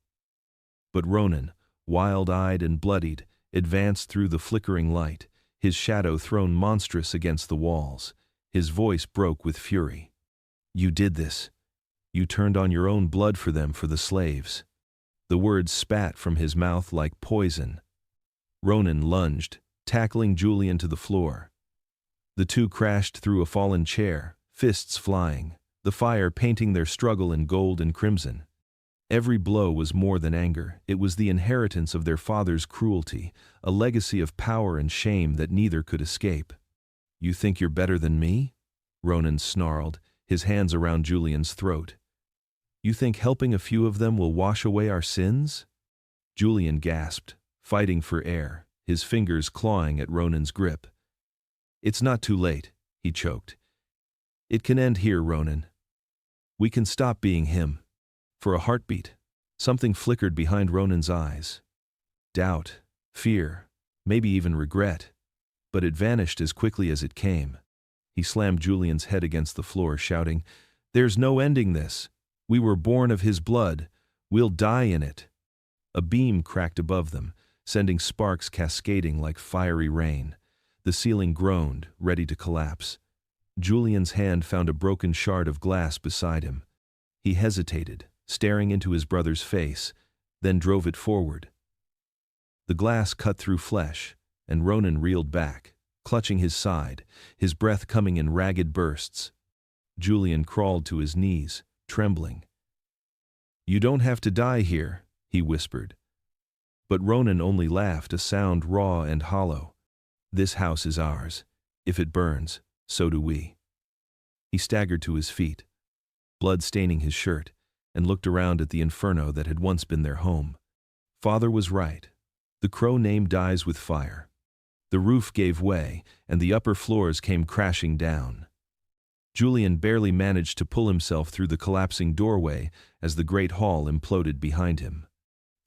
But Ronan, wild-eyed and bloodied, advanced through the flickering light, his shadow thrown monstrous against the walls. His voice broke with fury. "You did this. You turned on your own blood for them, for the slaves." The words spat from his mouth like poison. Ronan lunged, tackling Julian to the floor. The two crashed through a fallen chair, fists flying, the fire painting their struggle in gold and crimson. Every blow was more than anger, it was the inheritance of their father's cruelty, a legacy of power and shame that neither could escape. "You think you're better than me?" Ronan snarled, his hands around Julian's throat. You think helping a few of them will wash away our sins? Julian gasped, fighting for air, his fingers clawing at Ronan's grip. It's not too late, he choked. It can end here, Ronan. We can stop being him. For a heartbeat, something flickered behind Ronan's eyes. Doubt, fear, maybe even regret. But it vanished as quickly as it came. He slammed Julian's head against the floor, shouting, "There's no ending this. We were born of his blood. We'll die in it." A beam cracked above them, sending sparks cascading like fiery rain. The ceiling groaned, ready to collapse. Julian's hand found a broken shard of glass beside him. He hesitated, staring into his brother's face, then drove it forward. The glass cut through flesh, and Ronan reeled back, clutching his side, his breath coming in ragged bursts. Julian crawled to his knees, trembling. "You don't have to die here," he whispered. But Ronan only laughed, a sound raw and hollow. "This house is ours. If it burns, so do we." He staggered to his feet, blood staining his shirt, and looked around at the inferno that had once been their home. Father was right. The crow name dies with fire. The roof gave way, and the upper floors came crashing down. Julian barely managed to pull himself through the collapsing doorway as the great hall imploded behind him.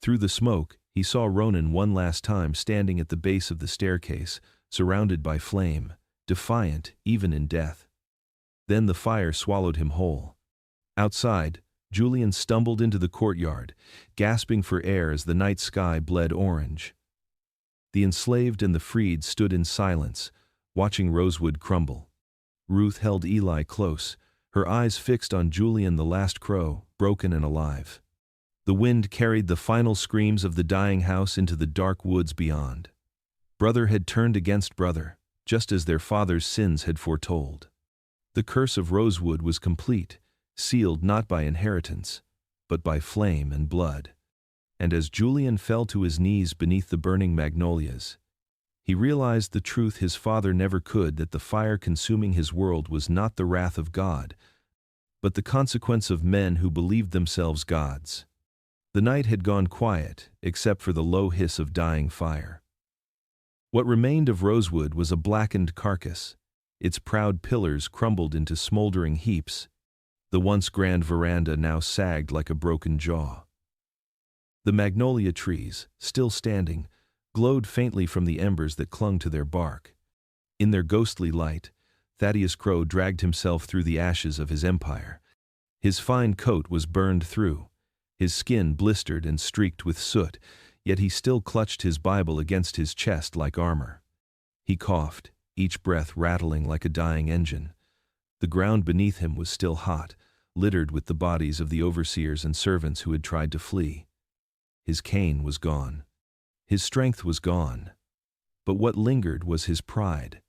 Through the smoke, he saw Ronan one last time standing at the base of the staircase, surrounded by flame, defiant even in death. Then the fire swallowed him whole. Outside, Julian stumbled into the courtyard, gasping for air as the night sky bled orange. The enslaved and the freed stood in silence, watching Rosewood crumble. Ruth held Eli close, her eyes fixed on Julian, the last crow, broken and alive. The wind carried the final screams of the dying house into the dark woods beyond. Brother had turned against brother, just as their father's sins had foretold. The curse of Rosewood was complete, sealed not by inheritance, but by flame and blood. And as Julian fell to his knees beneath the burning magnolias, he realized the truth his father never could, that the fire consuming his world was not the wrath of God, but the consequence of men who believed themselves gods. The night had gone quiet, except for the low hiss of dying fire. What remained of Rosewood was a blackened carcass, its proud pillars crumbled into smoldering heaps. The once grand veranda now sagged like a broken jaw. The magnolia trees, still standing, glowed faintly from the embers that clung to their bark. In their ghostly light, Thaddeus Crow dragged himself through the ashes of his empire. His fine coat was burned through, his skin blistered and streaked with soot, yet he still clutched his Bible against his chest like armor. He coughed, each breath rattling like a dying engine. The ground beneath him was still hot, littered with the bodies of the overseers and servants who had tried to flee. His cane was gone. His strength was gone. But what lingered was his pride.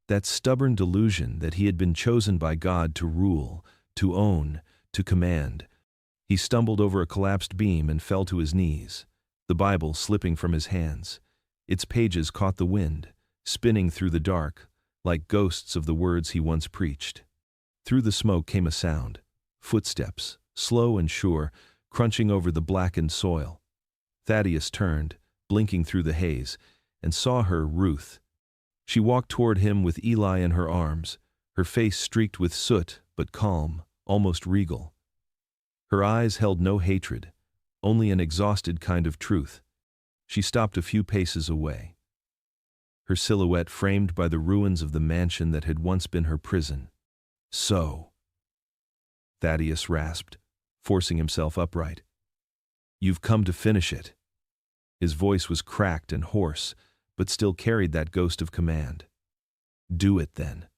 That stubborn delusion that he had been chosen by God to rule, to own, to command. He stumbled over a collapsed beam and fell to his knees, the Bible slipping from his hands. Its pages caught the wind, spinning through the dark, like ghosts of the words he once preached. Through the smoke came a sound, footsteps, slow and sure, crunching over the blackened soil. Thaddeus turned, blinking through the haze, and saw her, Ruth. She walked toward him with Eli in her arms, her face streaked with soot, but calm, almost regal. Her eyes held no hatred, only an exhausted kind of truth. She stopped a few paces away, her silhouette framed by the ruins of the mansion that had once been her prison. "So," Thaddeus rasped, forcing himself upright. "You've come to finish it." His voice was cracked and hoarse, but still carried that ghost of command. "Do it, then.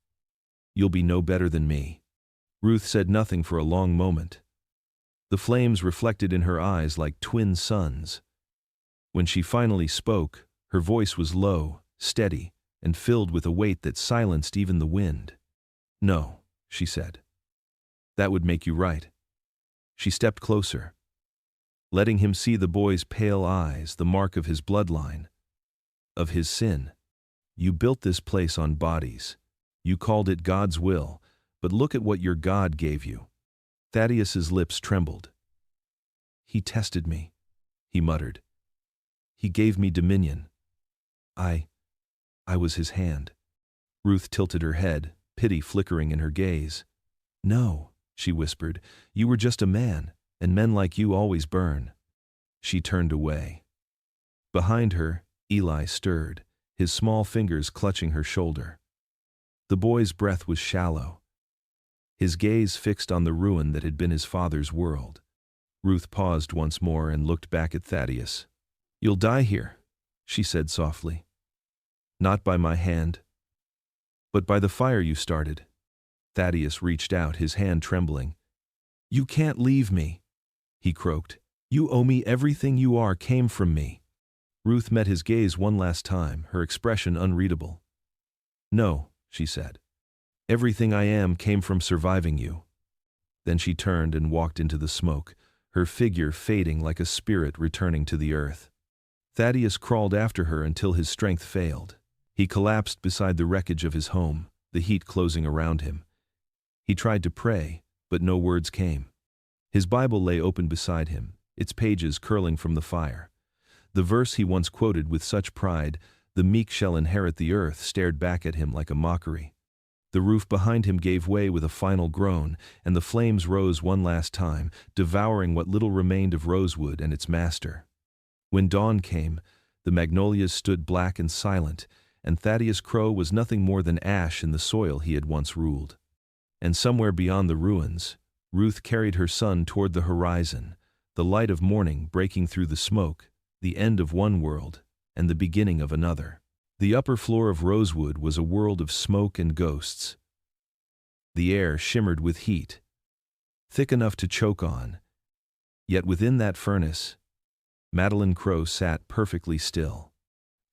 You'll be no better than me." Ruth said nothing for a long moment. The flames reflected in her eyes like twin suns. When she finally spoke, her voice was low, steady, and filled with a weight that silenced even the wind. "No," she said. "That would make you right." She stepped closer, letting him see the boy's pale eyes, the mark of his bloodline, of his sin. "You built this place on bodies. You called it God's will, but look at what your God gave you. Thaddeus's lips trembled. "He tested me," he muttered. "He gave me dominion. I was his hand." Ruth tilted her head, pity flickering in her gaze. "No," she whispered, "you were just a man, and men like you always burn." She turned away. Behind her, Eli stirred, his small fingers clutching her shoulder. The boy's breath was shallow, his gaze fixed on the ruin that had been his father's world. Ruth paused once more and looked back at Thaddeus. "You'll die here," she said softly. "Not by my hand, but by the fire you started." Thaddeus reached out, his hand trembling. "You can't leave me," he croaked. "You owe me. Everything you are came from me." Ruth met his gaze one last time, her expression unreadable. "No," she said. "Everything I am came from surviving you." Then she turned and walked into the smoke, her figure fading like a spirit returning to the earth. Thaddeus crawled after her until his strength failed. He collapsed beside the wreckage of his home, the heat closing around him. He tried to pray, but no words came. His Bible lay open beside him, its pages curling from the fire. The verse he once quoted with such pride, "The meek shall inherit the earth," stared back at him like a mockery. The roof behind him gave way with a final groan, and the flames rose one last time, devouring what little remained of Rosewood and its master. When dawn came, the magnolias stood black and silent, and Thaddeus Crow was nothing more than ash in the soil he had once ruled. And somewhere beyond the ruins, Ruth carried her son toward the horizon, the light of morning breaking through the smoke, the end of one world and the beginning of another. The upper floor of Rosewood was a world of smoke and ghosts. The air shimmered with heat, thick enough to choke on. Yet within that furnace, Madeline Crow sat perfectly still.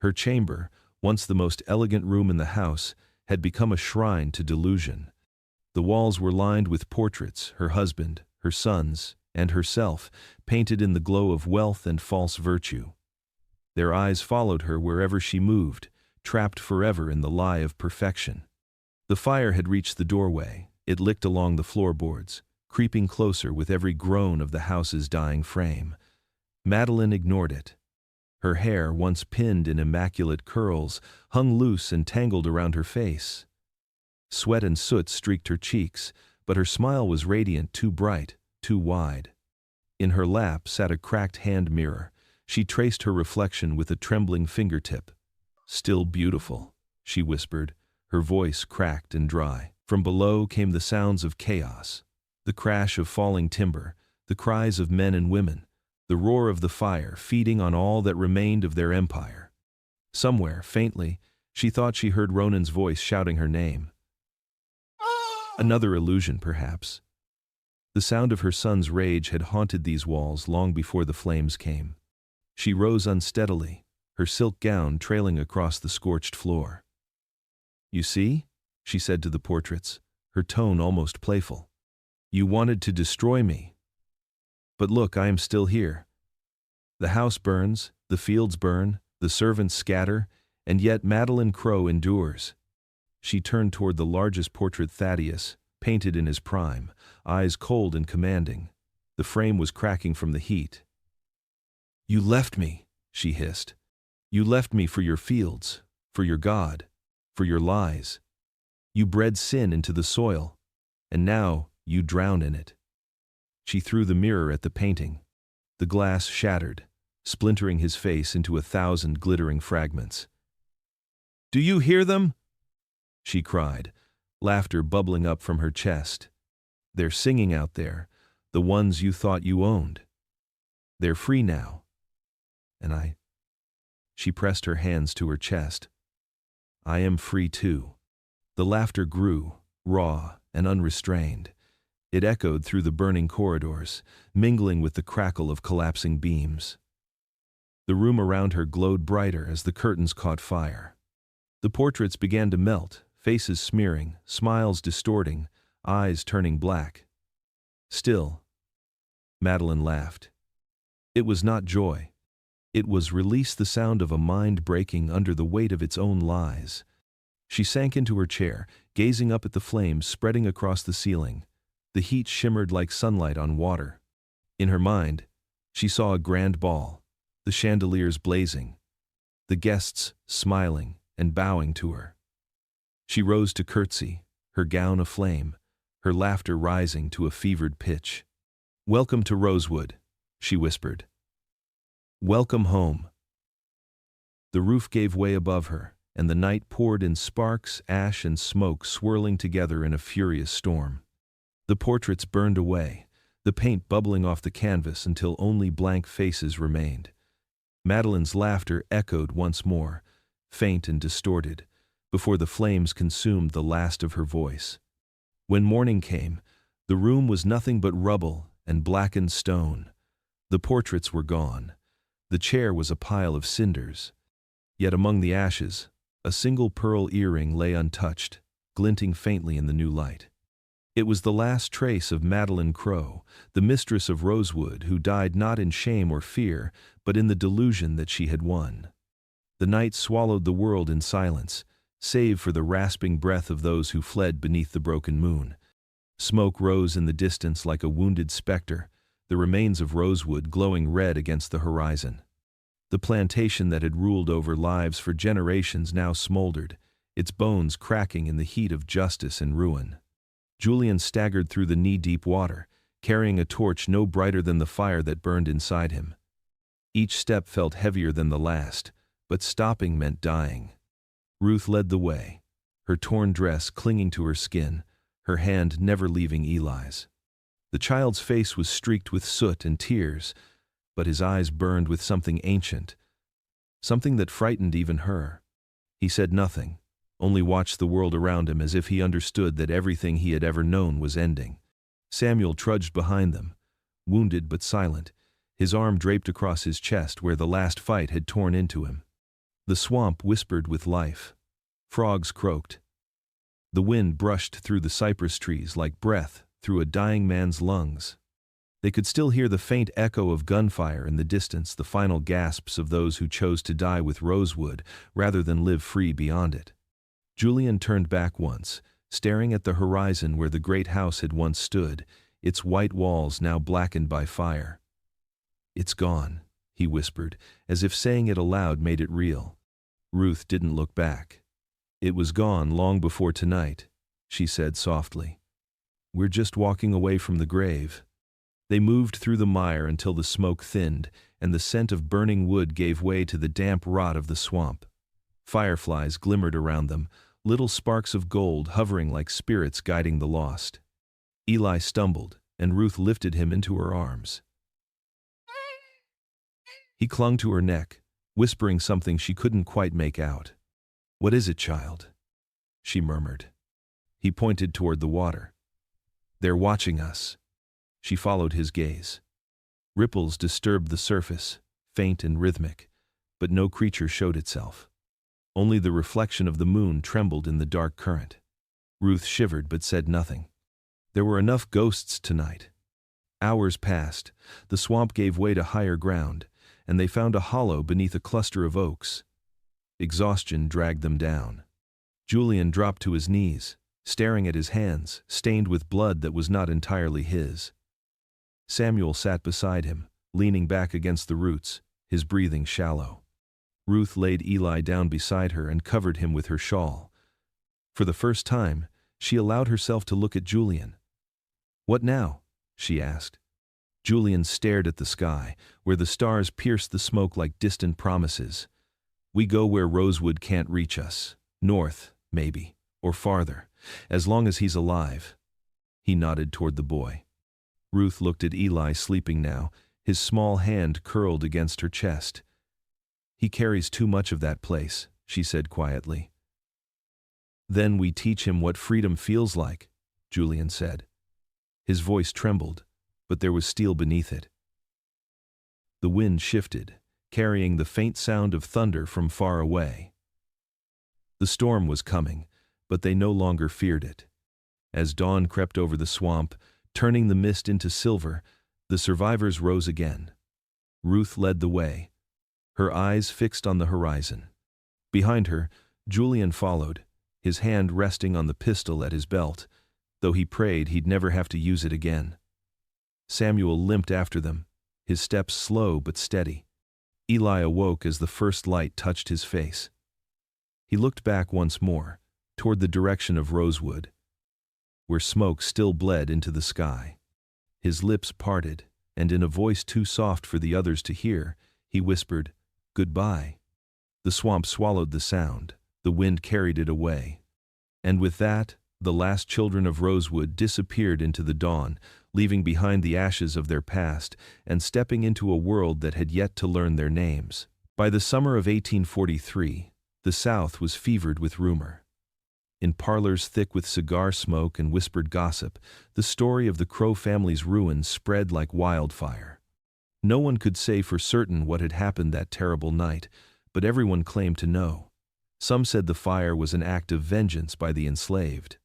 Her chamber, once the most elegant room in the house, had become a shrine to delusion. The walls were lined with portraits, her husband, her sons, and herself, painted in the glow of wealth and false virtue. Their eyes followed her wherever she moved, trapped forever in the lie of perfection. The fire had reached the doorway. It licked along the floorboards, creeping closer with every groan of the house's dying frame. Madeline ignored it. Her hair, once pinned in immaculate curls, hung loose and tangled around her face. Sweat and soot streaked her cheeks, but her smile was radiant, too bright, too wide. In her lap sat a cracked hand mirror. She traced her reflection with a trembling fingertip. "Still beautiful," she whispered, her voice cracked and dry. From below came the sounds of chaos, the crash of falling timber, the cries of men and women, the roar of the fire feeding on all that remained of their empire. Somewhere, faintly, she thought she heard Ronan's voice shouting her name. Another illusion, perhaps. The sound of her son's rage had haunted these walls long before the flames came. She rose unsteadily, her silk gown trailing across the scorched floor. "You see?" she said to the portraits, her tone almost playful. "You wanted to destroy me. But look, I am still here. The house burns, the fields burn, the servants scatter, and yet Madeline Crow endures." She turned toward the largest portrait, Thaddeus, painted in his prime, eyes cold and commanding. The frame was cracking from the heat. "You left me," she hissed. "You left me for your fields, for your God, for your lies. You bred sin into the soil, and now you drown in it." She threw the mirror at the painting. The glass shattered, splintering his face into 1,000 glittering fragments. "Do you hear them?" she cried, laughter bubbling up from her chest. "They're singing out there, the ones you thought you owned. They're free now. And I—" She pressed her hands to her chest. "I am free too." The laughter grew, raw and unrestrained. It echoed through the burning corridors, mingling with the crackle of collapsing beams. The room around her glowed brighter as the curtains caught fire. The portraits began to melt, faces smearing, smiles distorting, eyes turning black. Still, Madeline laughed. It was not joy. It was release, the sound of a mind breaking under the weight of its own lies. She sank into her chair, gazing up at the flames spreading across the ceiling. The heat shimmered like sunlight on water. In her mind, she saw a grand ball, the chandeliers blazing, the guests smiling and bowing to her. She rose to curtsy, her gown aflame, her laughter rising to a fevered pitch. "Welcome to Rosewood," she whispered. "Welcome home." The roof gave way above her, and the night poured in sparks, ash, and smoke swirling together in a furious storm. The portraits burned away, the paint bubbling off the canvas until only blank faces remained. Madeline's laughter echoed once more, faint and distorted, before the flames consumed the last of her voice. When morning came, the room was nothing but rubble and blackened stone. The portraits were gone. The chair was a pile of cinders. Yet among the ashes, a single pearl earring lay untouched, glinting faintly in the new light. It was the last trace of Madeline Crowe, the mistress of Rosewood, who died not in shame or fear, but in the delusion that she had won. The night swallowed the world in silence, save for the rasping breath of those who fled beneath the broken moon. Smoke rose in the distance like a wounded specter, the remains of Rosewood glowing red against the horizon. The plantation that had ruled over lives for generations now smoldered, its bones cracking in the heat of justice and ruin. Julian staggered through the knee-deep water, carrying a torch no brighter than the fire that burned inside him. Each step felt heavier than the last, but stopping meant dying. Ruth led the way, her torn dress clinging to her skin, her hand never leaving Eli's. The child's face was streaked with soot and tears, but his eyes burned with something ancient, something that frightened even her. He said nothing, only watched the world around him as if he understood that everything he had ever known was ending. Samuel trudged behind them, wounded but silent, his arm draped across his chest where the last fight had torn into him. The swamp whispered with life. Frogs croaked. The wind brushed through the cypress trees like breath through a dying man's lungs. They could still hear the faint echo of gunfire in the distance, the final gasps of those who chose to die with Rosewood rather than live free beyond it. Julian turned back once, staring at the horizon where the great house had once stood, its white walls now blackened by fire. "It's gone," he whispered, as if saying it aloud made it real. Ruth didn't look back. "It was gone long before tonight," she said softly. "We're just walking away from the grave." They moved through the mire until the smoke thinned, and the scent of burning wood gave way to the damp rot of the swamp. Fireflies glimmered around them, little sparks of gold hovering like spirits guiding the lost. Eli stumbled, and Ruth lifted him into her arms. He clung to her neck, whispering something she couldn't quite make out. "What is it, child?" she murmured. He pointed toward the water. "They're watching us." She followed his gaze. Ripples disturbed the surface, faint and rhythmic, but no creature showed itself. Only the reflection of the moon trembled in the dark current. Ruth shivered but said nothing. There were enough ghosts tonight. Hours passed, the swamp gave way to higher ground, and they found a hollow beneath a cluster of oaks. Exhaustion dragged them down. Julian dropped to his knees, staring at his hands, stained with blood that was not entirely his. Samuel sat beside him, leaning back against the roots, his breathing shallow. Ruth laid Eli down beside her and covered him with her shawl. For the first time, she allowed herself to look at Julian. "What now?" she asked. Julian stared at the sky, where the stars pierced the smoke like distant promises. "We go where Rosewood can't reach us. North, maybe, or farther, as long as he's alive." He nodded toward the boy. Ruth looked at Eli sleeping now, his small hand curled against her chest. "He carries too much of that place," she said quietly. "Then we teach him what freedom feels like," Julian said. His voice trembled, but there was steel beneath it. The wind shifted, carrying the faint sound of thunder from far away. The storm was coming, but they no longer feared it. As dawn crept over the swamp, turning the mist into silver, the survivors rose again. Ruth led the way, her eyes fixed on the horizon. Behind her, Julian followed, his hand resting on the pistol at his belt, though he prayed he'd never have to use it again. Samuel limped after them, his steps slow but steady. Eli awoke as the first light touched his face. He looked back once more, toward the direction of Rosewood, where smoke still bled into the sky. His lips parted, and in a voice too soft for the others to hear, he whispered, "Goodbye." The swamp swallowed the sound, the wind carried it away. And with that, the last children of Rosewood disappeared into the dawn, leaving behind the ashes of their past and stepping into a world that had yet to learn their names. By the summer of 1843, the South was fevered with rumor. In parlors thick with cigar smoke and whispered gossip, the story of the Crow family's ruin spread like wildfire. No one could say for certain what had happened that terrible night, but everyone claimed to know. Some said the fire was an act of vengeance by the enslaved.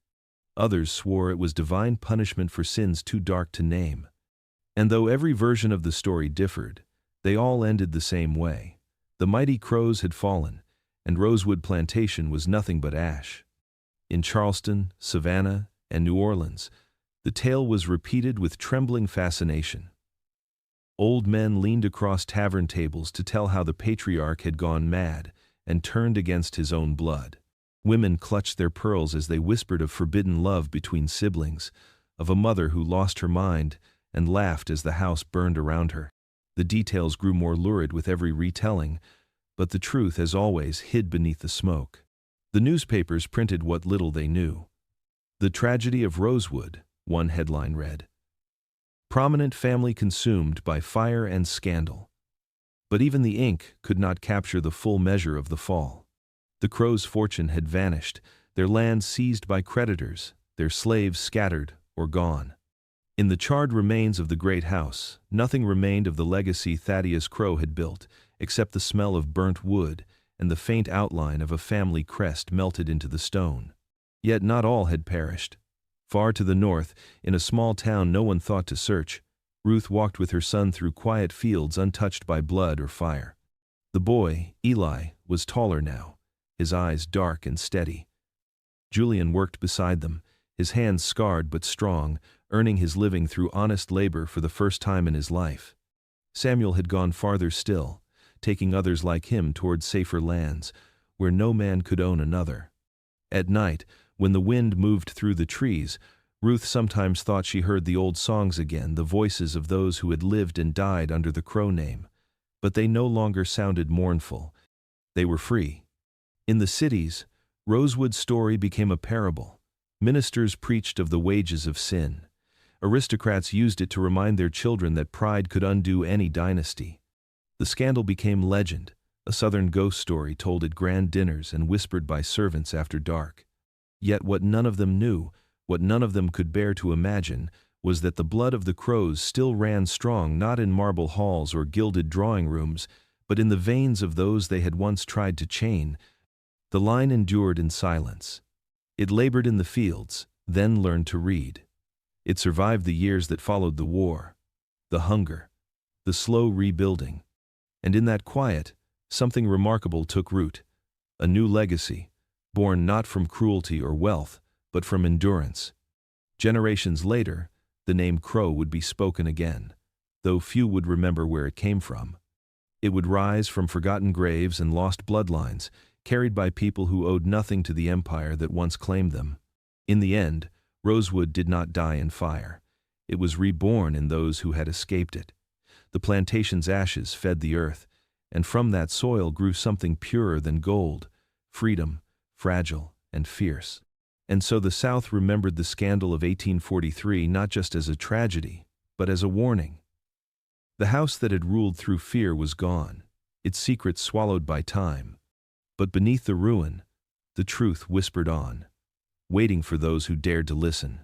Others swore it was divine punishment for sins too dark to name. And though every version of the story differed, they all ended the same way. The mighty Crows had fallen, and Rosewood Plantation was nothing but ash. In Charleston, Savannah, and New Orleans, the tale was repeated with trembling fascination. Old men leaned across tavern tables to tell how the patriarch had gone mad and turned against his own blood. Women clutched their pearls as they whispered of forbidden love between siblings, of a mother who lost her mind and laughed as the house burned around her. The details grew more lurid with every retelling, but the truth, as always, hid beneath the smoke. The newspapers printed what little they knew. "The Tragedy of Rosewood," one headline read. "Prominent family consumed by fire and scandal." But even the ink could not capture the full measure of the fall. The Crows' fortune had vanished, their land seized by creditors, their slaves scattered or gone. In the charred remains of the great house, nothing remained of the legacy Thaddeus Crow had built, except the smell of burnt wood and the faint outline of a family crest melted into the stone. Yet not all had perished. Far to the north, in a small town no one thought to search, Ruth walked with her son through quiet fields untouched by blood or fire. The boy, Eli, was taller now, his eyes dark and steady. Julian worked beside them, his hands scarred but strong, earning his living through honest labor for the first time in his life. Samuel had gone farther still, taking others like him toward safer lands, where no man could own another. At night, when the wind moved through the trees, Ruth sometimes thought she heard the old songs again, the voices of those who had lived and died under the Crow name. But they no longer sounded mournful. They were free. In the cities, Rosewood's story became a parable. Ministers preached of the wages of sin. Aristocrats used it to remind their children that pride could undo any dynasty. The scandal became legend, a Southern ghost story told at grand dinners and whispered by servants after dark. Yet what none of them knew, what none of them could bear to imagine, was that the blood of the Crows still ran strong not in marble halls or gilded drawing rooms, but in the veins of those they had once tried to chain. The line endured in silence. It labored in the fields, then learned to read. It survived the years that followed the war, the hunger, the slow rebuilding. And in that quiet, something remarkable took root, a new legacy, born not from cruelty or wealth, but from endurance. Generations later, the name Crow would be spoken again, though few would remember where it came from. It would rise from forgotten graves and lost bloodlines, carried by people who owed nothing to the empire that once claimed them. In the end, Rosewood did not die in fire. It was reborn in those who had escaped it. The plantation's ashes fed the earth, and from that soil grew something purer than gold, freedom, fragile and fierce. And so the South remembered the scandal of 1843 not just as a tragedy, but as a warning. The house that had ruled through fear was gone, its secrets swallowed by time. But beneath the ruin, the truth whispered on, waiting for those who dared to listen.